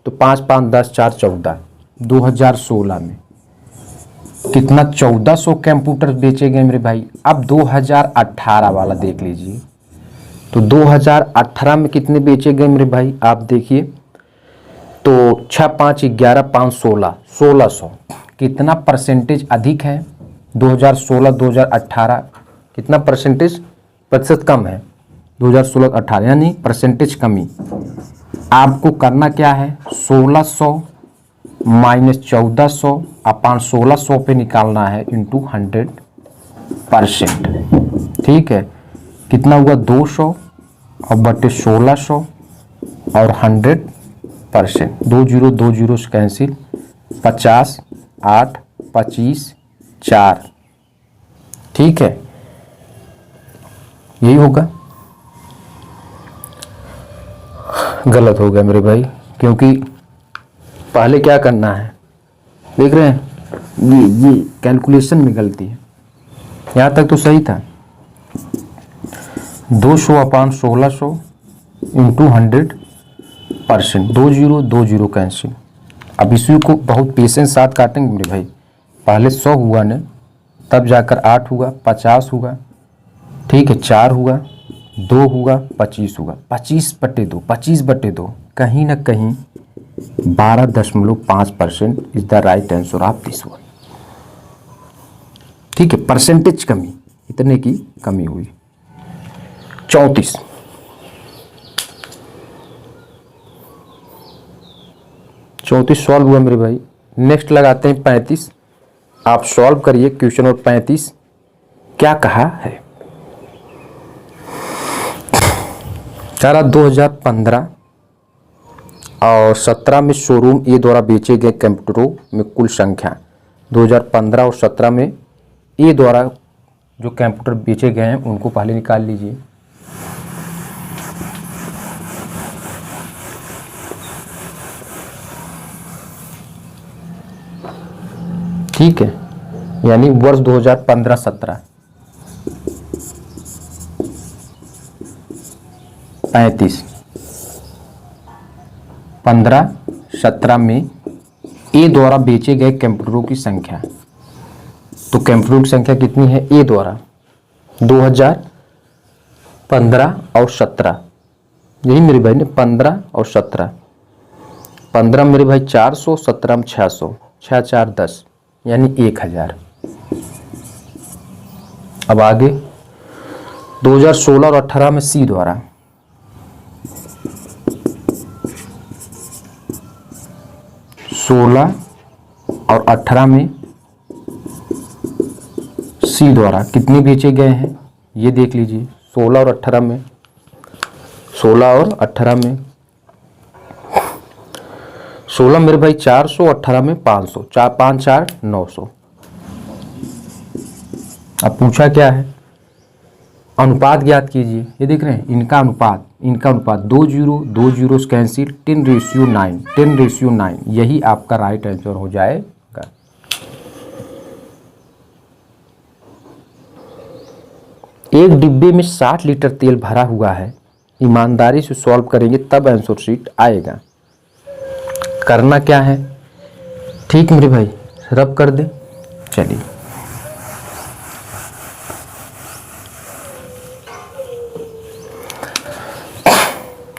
तो 5 5 10 4 14। 2016 में कितना, 1400 कंप्यूटर बेचे गए मेरे भाई। अब 2018 वाला देख लीजिए, तो 2018 में कितने बेचे गए मेरे भाई, आप देखिए तो 6 5 11 5 16, 1600। कितना परसेंटेज अधिक है 2016 2018, कितना परसेंटेज, प्रतिशत कम है 2016 18, यानी परसेंटेज कमी। आपको करना क्या है, 1600 माइनस 1400 अपान 1600 पे निकालना है इंटू 100%। ठीक है, कितना हुआ 200 और बटे 1600 और 100%। 2 जीरो 2 जीरो से कैंसिल, 50 8 25 4। ठीक है, यही होगा। गलत हो गया मेरे भाई, क्योंकि पहले क्या करना है, देख रहे हैं ये कैलकुलेशन में गलती है। यहाँ तक तो सही था, 200 अपान 1600 इंटू 100%। 2 zero 2 zero cancel. अब इसी को बहुत पेशेंस साथ काटेंगे मेरे भाई। पहले 100 हुआ न, तब जाकर 8 हुआ, 50 हुआ, ठीक है, 4 हुआ, 2 हुआ, 25 हुआ। 25/2, 25/2 कहीं ना कहीं 12.5% is the right answer of this one. ठीक है, परसेंटेज कमी, इतने की कमी हुई। 34 सॉल्व हुआ मेरे भाई। नेक्स्ट लगाते हैं 35। आप सॉल्व करिए क्वेश्चन नंबर 35। क्या कहा है, सारा 2015 और 17 में शोरूम ए द्वारा बेचे गए कंप्यूटरों में कुल संख्या। 2015 और 17 में ए द्वारा जो कंप्यूटर बेचे गए हैं उनको पहले निकाल लीजिए। ठीक है, यानी वर्ष 2015-17 35, 15-17 में ए द्वारा बेचे गए कंप्यूटरों की संख्या। तो कंप्यूटरों की संख्या कितनी है ए द्वारा, 2015 और 17, यही मेरे भाई ने 15 और 17। 15 मेरे भाई 400, 17 में 600, 6 4 10, यानी 1000। अब आगे 2016 और 18 में सी द्वारा, सोलह और 18 में सी द्वारा कितने बेचे गए हैं ये देख लीजिए। 16 और 18 में, 16 और 18 में 16 मेरे भाई 400, 18 में 500, 4 5 4 900। अब पूछा क्या है, अनुपात ज्ञात कीजिए। ये देख रहे हैं इनका अनुपात 2 जीरो 2 जीरो कैंसिल, 10:9, 10:9, यही आपका राइट आंसर हो जाएगा। एक डिब्बे में 60 लीटर तेल भरा हुआ है। ईमानदारी से सॉल्व करेंगे तब आंसर शीट आएगा। करना क्या है, ठीक मेरे भाई, रब कर दे। चलिए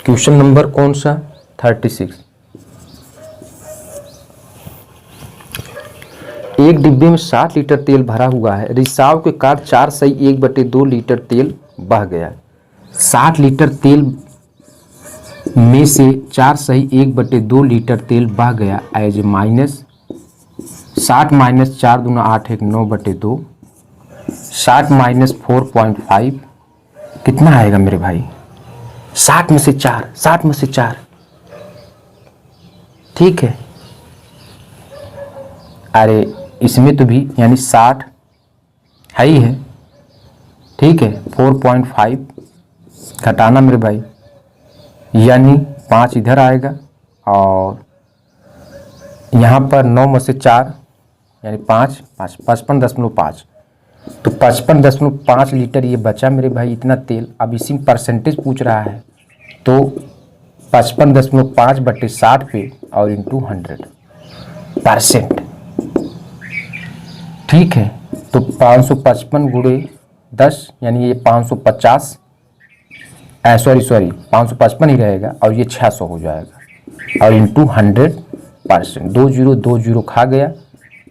क्वेश्चन नंबर कौन सा, 36। एक डिब्बे में 60 लीटर तेल भरा हुआ है। रिसाव के कारण 4/1/2 लीटर तेल बह गया। 60 लीटर तेल में से 4/1/2 लीटर तेल बह गया एज माइनस 60 माइनस 4 दूना 8 1 9/2, 60 माइनस 4.5 कितना आएगा मेरे भाई, 60 में से 4, 60 में से 4, ठीक है। अरे इसमें तो भी यानी 60 है ही है, ठीक है। 4.5 घटाना मेरे भाई, यानी 5 इधर आएगा और यहाँ पर 9 में से 4 यानी 5 5 55.5, तो 55.5 लीटर ये बचा मेरे भाई इतना तेल। अब इसी में परसेंटेज पूछ रहा है, तो 55.5/60 पे और इंटू 100%, ठीक है। तो 555 गुणे 10 यानी ये 550, सॉरी 555 ही रहेगा और ये 600 हो जाएगा और इंटू 100%। 2 जीरो 2 जीरो खा गया।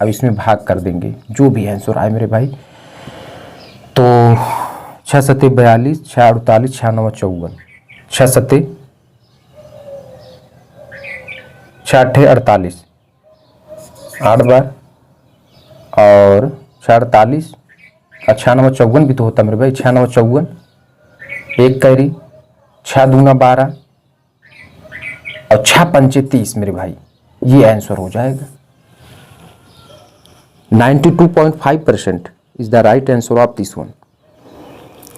अब इसमें भाग कर देंगे जो भी आंसर आए मेरे भाई। तो 6 सत्ते 42, 6 48, 6 9 54, 6 सत्ते 6 अट्ठे 48, 8 बार और 6 48 और 6 9 54 भी तो होता मेरे भाई। 6 9 54, 1 कैरी, 6 दूना 12 और 6 पंचे 30 मेरे भाई, ये आंसर हो जाएगा। 92.5% is the right answer of this one.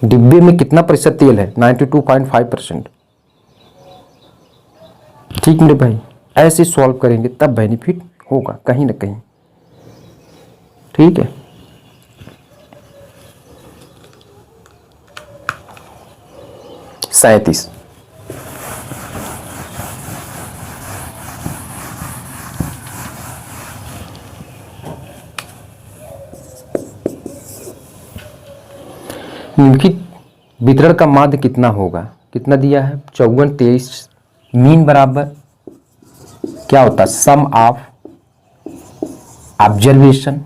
डिब्बे में कितना प्रतिशत तेल है? 92.5%। ठीक मेरे भाई, ऐसे सॉल्व करेंगे तब बेनिफिट होगा कहीं ना कहीं, ठीक है। सैंतीस, निम्नलिखित वितरण का माध्य कितना होगा? कितना दिया है? 54 23। मीन बराबर क्या होता है? Sum of observation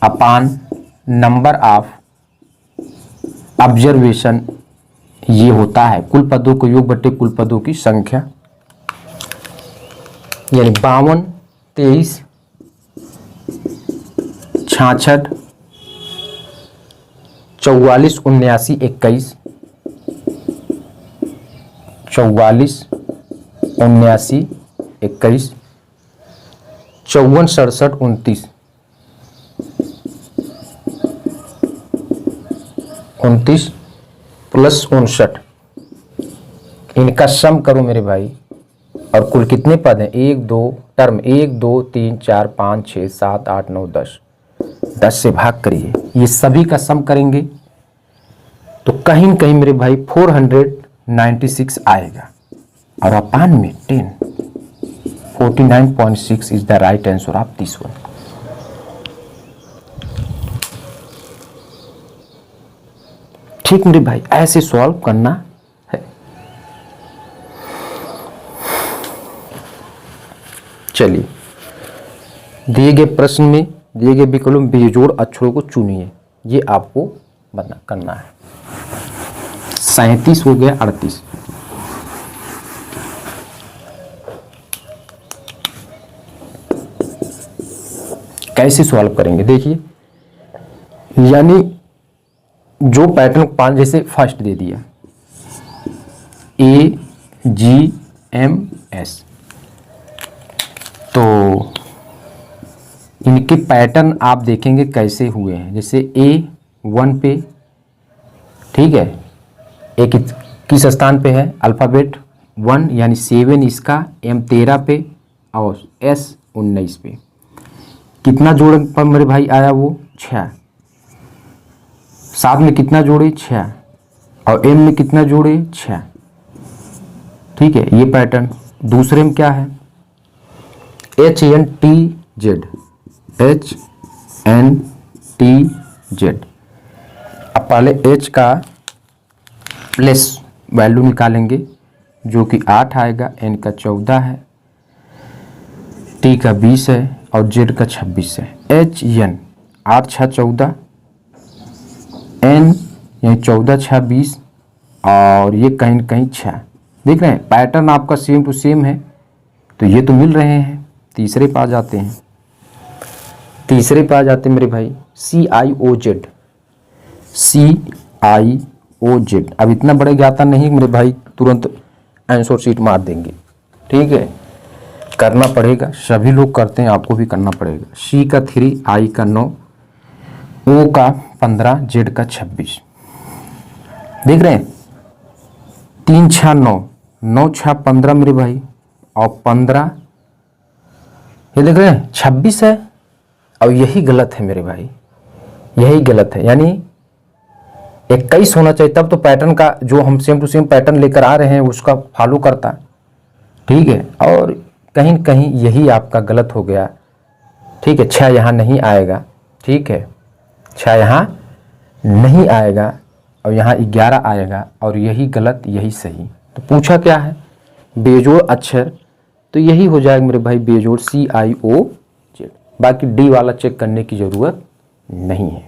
upon number of observation, ये होता है कुल पदों को योग बटे कुल पदों की संख्या। यानी 52 23 66 44 79 21, 44 79 21, 54 67 29, 29 प्लस 59, इनका सम करो मेरे भाई। और कुल कितने पद हैं? 1 2 टर्म, 1 2 3 4 5 6 7 8 9 10, 10 से भाग करिए। ये सभी का सम करेंगे तो कहीं कहीं मेरे भाई 496 आएगा और अपान में 10, 49.6 is the right answer of this one. ठीक मेरे भाई, ऐसे सॉल्व करना है। चलिए, दिए गए प्रश्न में दिए गए विकल्पों में बेजोड़ अक्षरों को चुनिए, ये आपको बना करना है। 37 हो गया 38। कैसे सॉल्व करेंगे देखिए, यानी जो पैटर्न 5 जैसे फर्स्ट दे दिया AGMS, तो इनके पैटर्न आप देखेंगे कैसे हुए हैं। जैसे A1 पे, ठीक है, एक किस स्थान पे है? अल्फ़ाबेट 1 यानी 7 इसका, M13 पे और S19 पे। कितना जोड़ पर मेरे भाई आया? वो 6। 7 में कितना जोड़े? 6 और M में कितना जोड़े? 6, ठीक है। ये पैटर्न दूसरे में क्या है? HNTZ, HNTZ। अब पहले H का प्लस वैल्यू निकालेंगे जो कि 8 आएगा, N का 14 है, T का 20 है और Z का 26 है। HN 8 6 14, N यानी 14 6 20 और ये कहीं न कहीं 6। देख रहे हैं पैटर्न आपका सेम टू सेम है, तो ये तो मिल रहे हैं। तीसरे पे आ जाते हैं, तीसरे पे आ जाते हैं मेरे भाई CIOZ, CIOZ। अब इतना बड़े ज्ञाता नहीं मेरे भाई, तुरंत आंसर शीट मार देंगे, ठीक है। करना पड़ेगा, सभी लोग करते हैं, आपको भी करना पड़ेगा। सी का 3, आई का 9, ओ का 15, जेड का 26। देख रहे हैं 3 6 9, 9 6 15 मेरे भाई, और 15 ये देख रहे हैं 26 है, और यही गलत है मेरे भाई, यही गलत है। यानी 21 होना चाहिए, तब तो पैटर्न का जो हम सेम टू सेम पैटर्न लेकर आ रहे हैं उसका फॉलो करता, ठीक है। और कहीं न कहीं यही आपका गलत हो गया, ठीक है। 6 यहाँ नहीं आएगा, ठीक है, 6 यहाँ नहीं आएगा, और यहाँ 11 आएगा, और यही गलत यही सही। तो पूछा क्या है, बेजोड़ अक्षर, तो यही हो जाएगा मेरे भाई बेजोड़ CIOZ। बाकी डी वाला चेक करने की ज़रूरत नहीं है।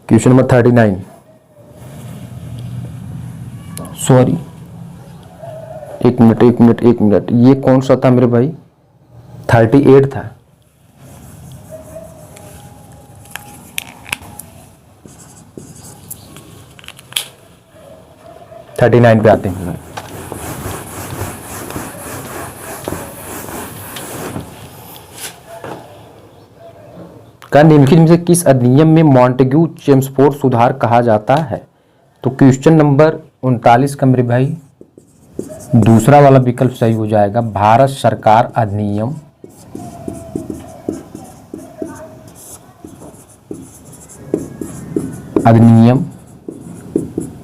क्वेश्चन नंबर 39, सॉरी एक मिनट, ये कौन सा था मेरे भाई, 38 था। तो 39 पे आते हैं। का निम्नलिखित में से किस अधिनियम में मॉन्टेग्यू चेम्सफोर्ड सुधार कहा जाता है? तो क्वेश्चन नंबर 39 का मेरे भाई दूसरा वाला विकल्प सही हो जाएगा, भारत सरकार अधिनियम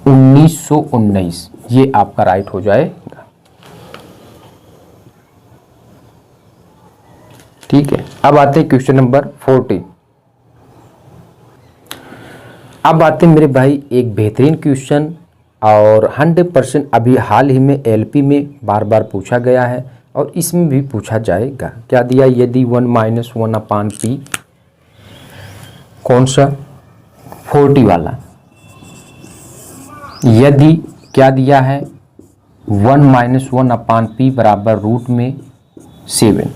1919, ये आपका राइट हो जाएगा, ठीक है। अब आते हैं क्वेश्चन नंबर 40। अब आते हैं मेरे भाई एक बेहतरीन क्वेश्चन, और 100% अभी हाल ही में LP में बार बार पूछा गया है, और इसमें भी पूछा जाएगा। क्या दिया, यदि 1 - 1/p, कौन सा, 40 वाला, यदि क्या दिया है 1 - 1/p बराबर रूट में 7,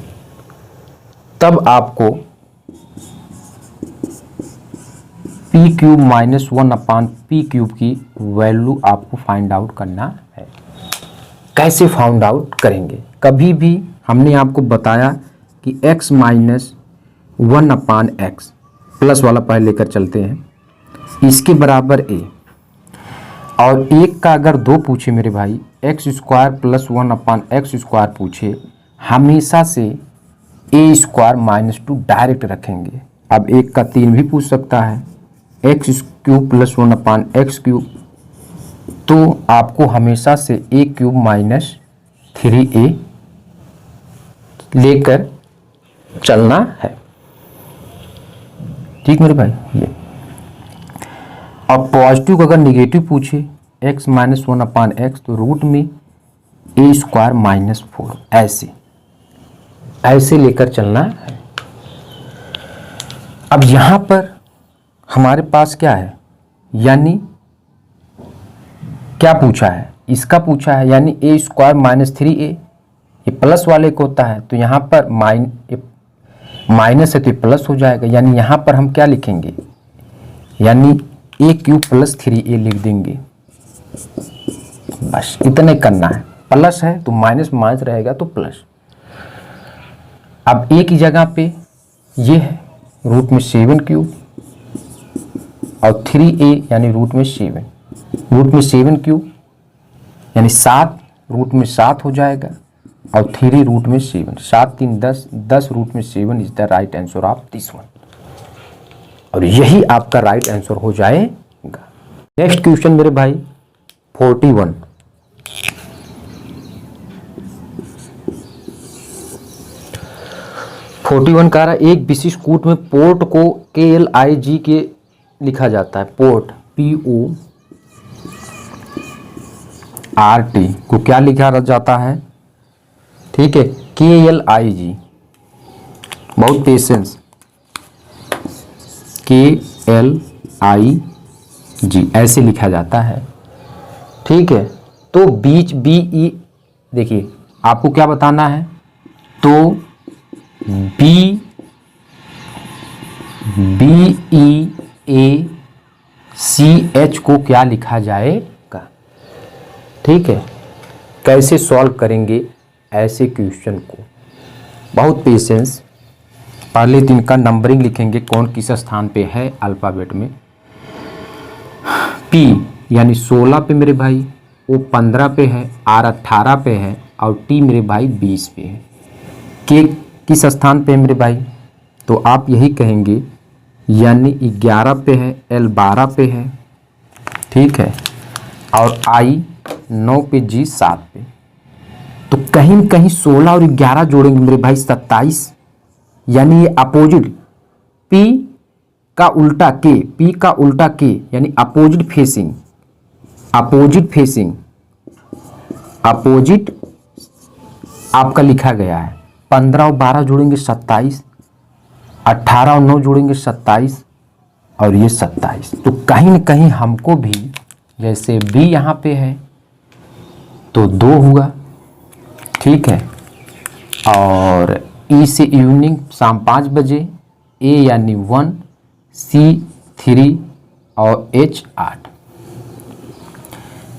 तब आपको p³ - 1/p³ की वैल्यू आपको फाइंड आउट करना है। कैसे फाइंड आउट करेंगे, कभी भी हमने आपको बताया कि x - 1/x प्लस वाला पहले लेकर चलते हैं, इसके बराबर a, और एक का अगर 2 पूछे मेरे भाई, x² + 1/x² पूछे, हमेशा से a² - 2 डायरेक्ट रखेंगे। अब एक का 3 भी पूछ सकता है, x³ + 1/x³, तो आपको हमेशा से a³ - 3a लेकर चलना है, ठीक मेरे भाई। ये अब पॉजिटिव अगर निगेटिव पूछे x - 1/x, तो रूट में a² - 4, ऐसे लेकर चलना है। अब यहां पर हमारे पास क्या है, यानी क्या पूछा है, इसका पूछा है, यानी a² - 3a, ये प्लस वाले को होता है, तो यहाँ पर माइनस है तो ये प्लस हो जाएगा, यानी यहाँ पर हम क्या लिखेंगे, यानी a³ + 3a लिख देंगे। बस इतने करना है, प्लस है तो माइनस माइनस रहेगा तो प्लस। अब a की जगह पे ये है रूट में 7³ और 3a यानी रूट में 7, रूट में 7³ यानी 7, रूट में 7 हो जाएगा, और 3 रूट में 7, 7 3 10, 10 रूट में 7 is the right answer of this one, और यही आपका राइट आंसर हो जाएगा। नेक्स्ट क्वेश्चन मेरे भाई 41, कह रहा है एक विशिष्ट कूट में पोर्ट को KLIG के लिखा जाता है, पोर्ट PORT को क्या लिखा जाता है, ठीक है, KLIG, बहुत पेशेंस, KLIG ऐसे लिखा जाता है, ठीक है। तो बीच BE, देखिए आपको क्या बताना है, तो BEACH को क्या लिखा जाएगा। ठीक है, कैसे सॉल्व करेंगे ऐसे क्वेश्चन को, बहुत पेशेंस। पहले दिन का नंबरिंग लिखेंगे, कौन किस स्थान पे है अल्फ़ाबेट में। P यानी 16 पे मेरे भाई, O 15 पे है, R 18 पे है और T मेरे भाई 20 पे है। K किस स्थान पे है मेरे भाई, तो आप यही कहेंगे यानी 11 पे है, L 12 पे है। ठीक है, और I 9 पे, G 7 पे। तो कहीं न कहीं 16 और 11 जोड़ेंगे मेरे भाई 27, यानी ये अपोजिट P का उल्टा K, P का उल्टा K यानी अपोजिट फेसिंग, अपोजिट आपका लिखा गया है। 15 और 12 जोड़ेंगे 27, 18 और 9 जोड़ेंगे 27 और ये 27। तो कहीं न कहीं हमको भी, जैसे B यहाँ पे है तो 2 हुआ। ठीक है, और E से इवनिंग शाम 5 बजे, A यानी 1, C 3 और H 8।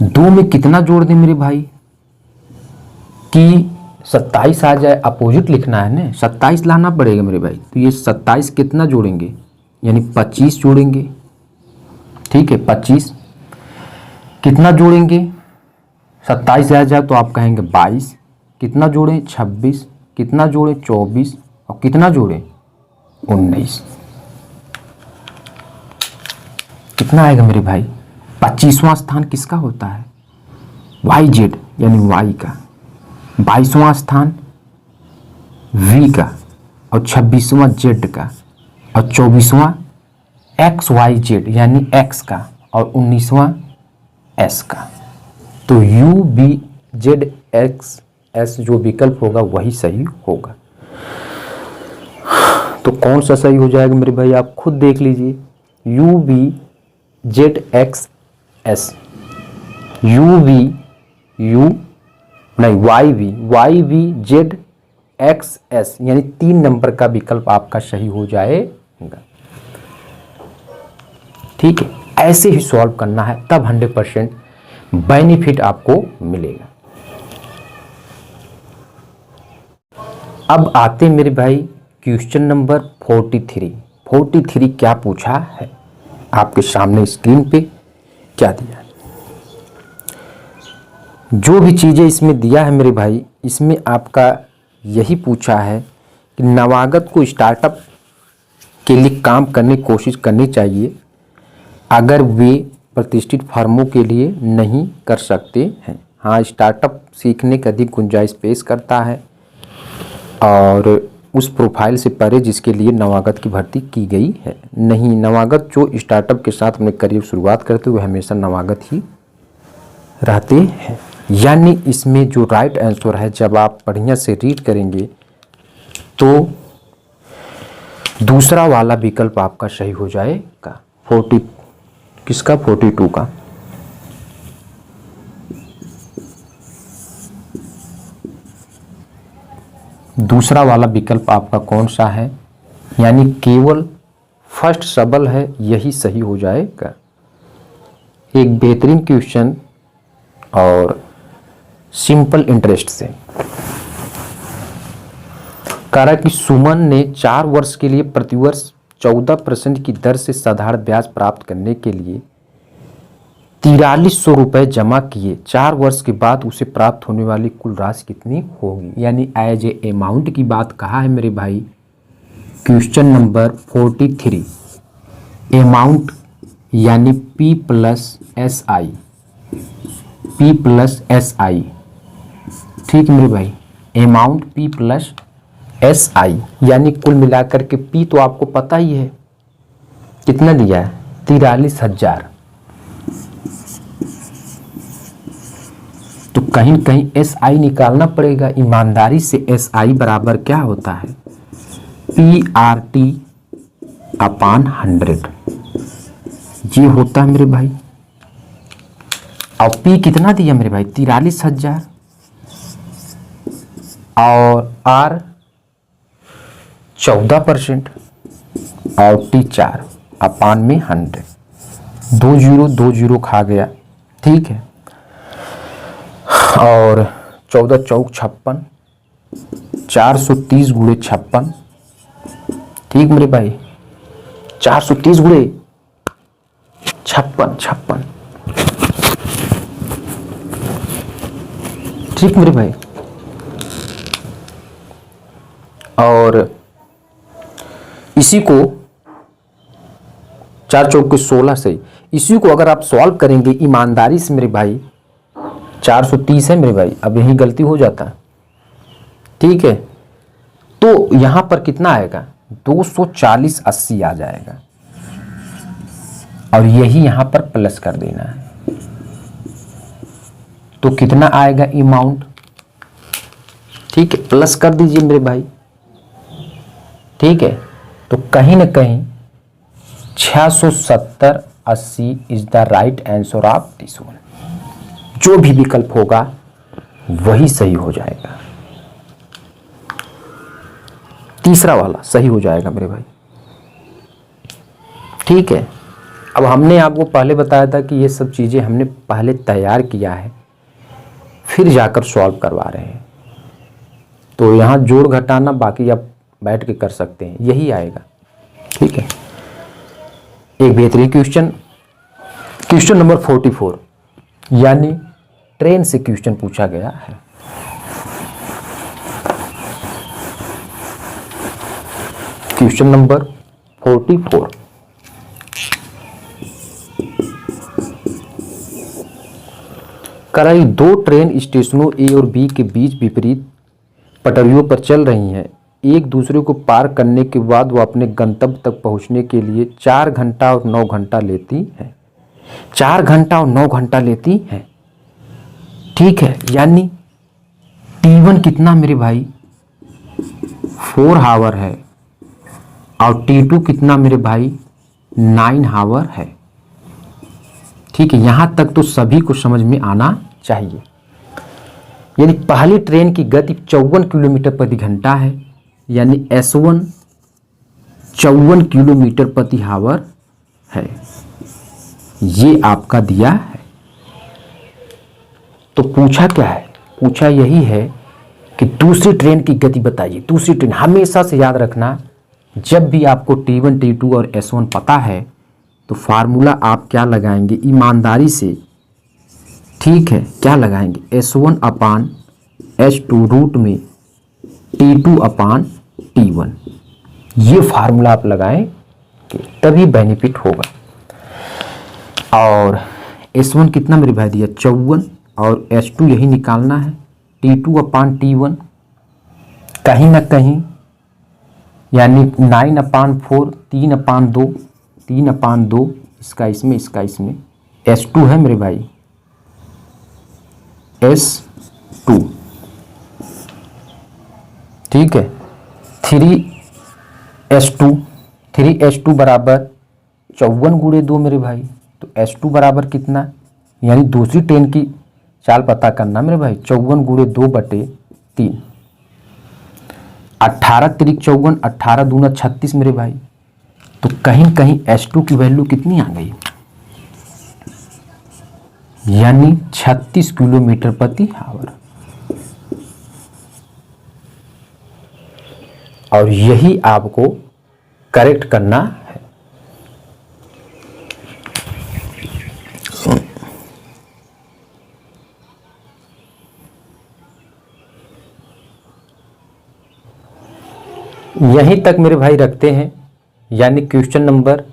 2 में कितना जोड़ दें मेरे भाई कि 27 आ जाए, अपोजिट लिखना है ना, 27 लाना पड़ेगा मेरे भाई। तो ये 27 कितना जोड़ेंगे, यानी 25 जोड़ेंगे। ठीक है, 25 कितना जोड़ेंगे, 27 आ जाए तो आप कहेंगे 22, कितना जोड़ें 26, कितना जोड़ें 24 और कितना जोड़ें 19। कितना आएगा मेरे भाई, 25वां स्थान किसका होता है, YZ यानी Y का, 22वां स्थान V का और 26वां Z का और 24वां XYZ यानी X का और 19वां S का। तो UBZXS जो विकल्प होगा वही सही होगा। तो कौन सा सही हो जाएगा मेरे भाई, आप खुद देख लीजिए। UBZXS, YBZXS यानी 3 नंबर का विकल्प आपका सही हो जाएगा। ठीक है, ऐसे ही सॉल्व करना है, तब 100% बेनिफिट आपको मिलेगा। अब आते मेरे भाई क्वेश्चन नंबर 43 क्या पूछा है, आपके सामने स्क्रीन पे क्या दिया है। जो भी चीज़ें इसमें दिया है मेरे भाई, इसमें आपका यही पूछा है कि नवागत को स्टार्टअप के लिए काम करने की कोशिश करनी चाहिए अगर वे प्रतिष्ठित फर्मों के लिए नहीं कर सकते हैं। हाँ, स्टार्टअप सीखने की अधिक गुंजाइश पेश करता है और उस प्रोफाइल से परे जिसके लिए नवागत की भर्ती की गई है। नहीं, नवागत जो स्टार्टअप के साथ अपने करियर शुरुआत करते हुए हमेशा नवागत ही रहते हैं। यानी इसमें जो राइट आंसर है, जब आप बढ़िया से रीड करेंगे तो दूसरा वाला विकल्प आपका सही हो जाएगा। 42 का। दूसरा वाला विकल्प आपका कौन सा है, यानी केवल फर्स्ट सबल है, यही सही हो जाएगा। एक बेहतरीन क्वेश्चन और सिंपल इंटरेस्ट से कह रहा कि सुमन ने 4 वर्ष के लिए प्रतिवर्ष 14% की दर से साधारण ब्याज प्राप्त करने के लिए 4300 रुपये जमा किए। 4 वर्ष के बाद उसे प्राप्त होने वाली कुल राशि कितनी होगी, यानी एज ए अमाउंट की बात कहा है मेरे भाई। क्वेश्चन नंबर 43, अमाउंट यानी P प्लस SI। ठीक है मेरे भाई, अमाउंट P प्लस SI यानी कुल मिलाकर के P तो आपको पता ही है कितना दिया है, 43,000। तो कहीं कहीं SI निकालना पड़ेगा। ईमानदारी से SI बराबर क्या होता है, PRT/100 ये होता है मेरे भाई। और P कितना दिया मेरे भाई, 43,000 और R 14%। और T4 अपान में 100, 2 जीरो 2 जीरो खा गया, ठीक है। और 14 चौक 56, 430 गुणे 56, ठीक मेरे भाई, 430 गुणे 56, ठीक मेरे भाई। और इसी को 4 चौक के 16 से, इसी को अगर आप सॉल्व करेंगे ईमानदारी से मेरे भाई, 430 है मेरे भाई, अब यही गलती हो जाता है, ठीक है। तो यहां पर कितना आएगा, 240 80 आ जाएगा, और यही यहां पर प्लस कर देना है, तो कितना आएगा अमाउंट, ठीक है, प्लस कर दीजिए मेरे भाई, ठीक है। तो कहीं ना कहीं 670 80 is the right answer of this one. जो भी विकल्प होगा वही सही हो जाएगा, तीसरा वाला सही हो जाएगा मेरे भाई, ठीक है। अब हमने आपको पहले बताया था कि ये सब चीज़ें हमने पहले तैयार किया है, फिर जाकर सॉल्व करवा रहे हैं। तो यहाँ जोड़ घटाना बाकी आप बैठ के कर सकते हैं, यही आएगा, ठीक है। एक बेहतरीन क्वेश्चन, क्वेश्चन नंबर 44, यानी ट्रेन से क्वेश्चन पूछा गया है। क्वेश्चन नंबर 44, कराई 2 ट्रेन स्टेशनों ए और बी के बीच विपरीत पटरियों पर चल रही हैं। एक दूसरे को पार करने के बाद वो अपने गंतव्य तक पहुंचने के लिए 4 घंटा और 9 घंटा लेती हैं। 4 घंटा और 9 घंटा लेती हैं, ठीक है। यानी T1 कितना मेरे भाई, 4 आवर है, और T2 कितना मेरे भाई, 9 आवर है, ठीक है। यहां तक तो सभी को समझ में आना चाहिए। यानी पहली ट्रेन की गति 54 किलोमीटर प्रति घंटा है, यानी S1 54 किलोमीटर प्रति आवर है, ये आपका दिया है। तो पूछा क्या है, पूछा यही है कि दूसरी ट्रेन की गति बताइए। दूसरी ट्रेन हमेशा से याद रखना, जब भी आपको T1 T2 और S1 पता है तो फार्मूला आप क्या लगाएंगे, ईमानदारी से, ठीक है, क्या लगाएंगे, S1 अपान S2 रूट में T2 अपान T1, ये फार्मूला आप लगाएं कि तभी बेनिफिट होगा। और S1 कितना मेरे भाई दिया, 54, और S2 यही निकालना है, T2 अपान T1, कहीं ना कहीं यानी 9 अपान 4, 3 अपान 2, 3 अपान 2, इसका इसमें, इसका इसमें, S2 है मेरे भाई, S2, ठीक है। 3S2 बराबर 54 गुणे 2 मेरे भाई, तो S2 बराबर कितना, यानी दूसरी ट्रेन की चाल पता करना मेरे भाई, 54 गुणे 2 बटे 3, 18 तिरिक 54, 18 दूना 36 मेरे भाई। तो कहीं कहीं S2 की वैल्यू कितनी आ गई, यानी 36 किलोमीटर प्रति आवर, और यही आपको करेक्ट करना है। यहीं तक मेरे भाई रखते हैं, यानी क्वेश्चन नंबर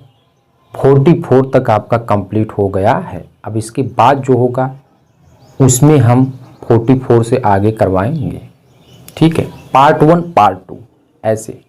44 तक आपका कंप्लीट हो गया है। अब इसके बाद जो होगा उसमें हम 44 से आगे करवाएंगे, ठीक है, पार्ट 1 पार्ट 2 ऐसे।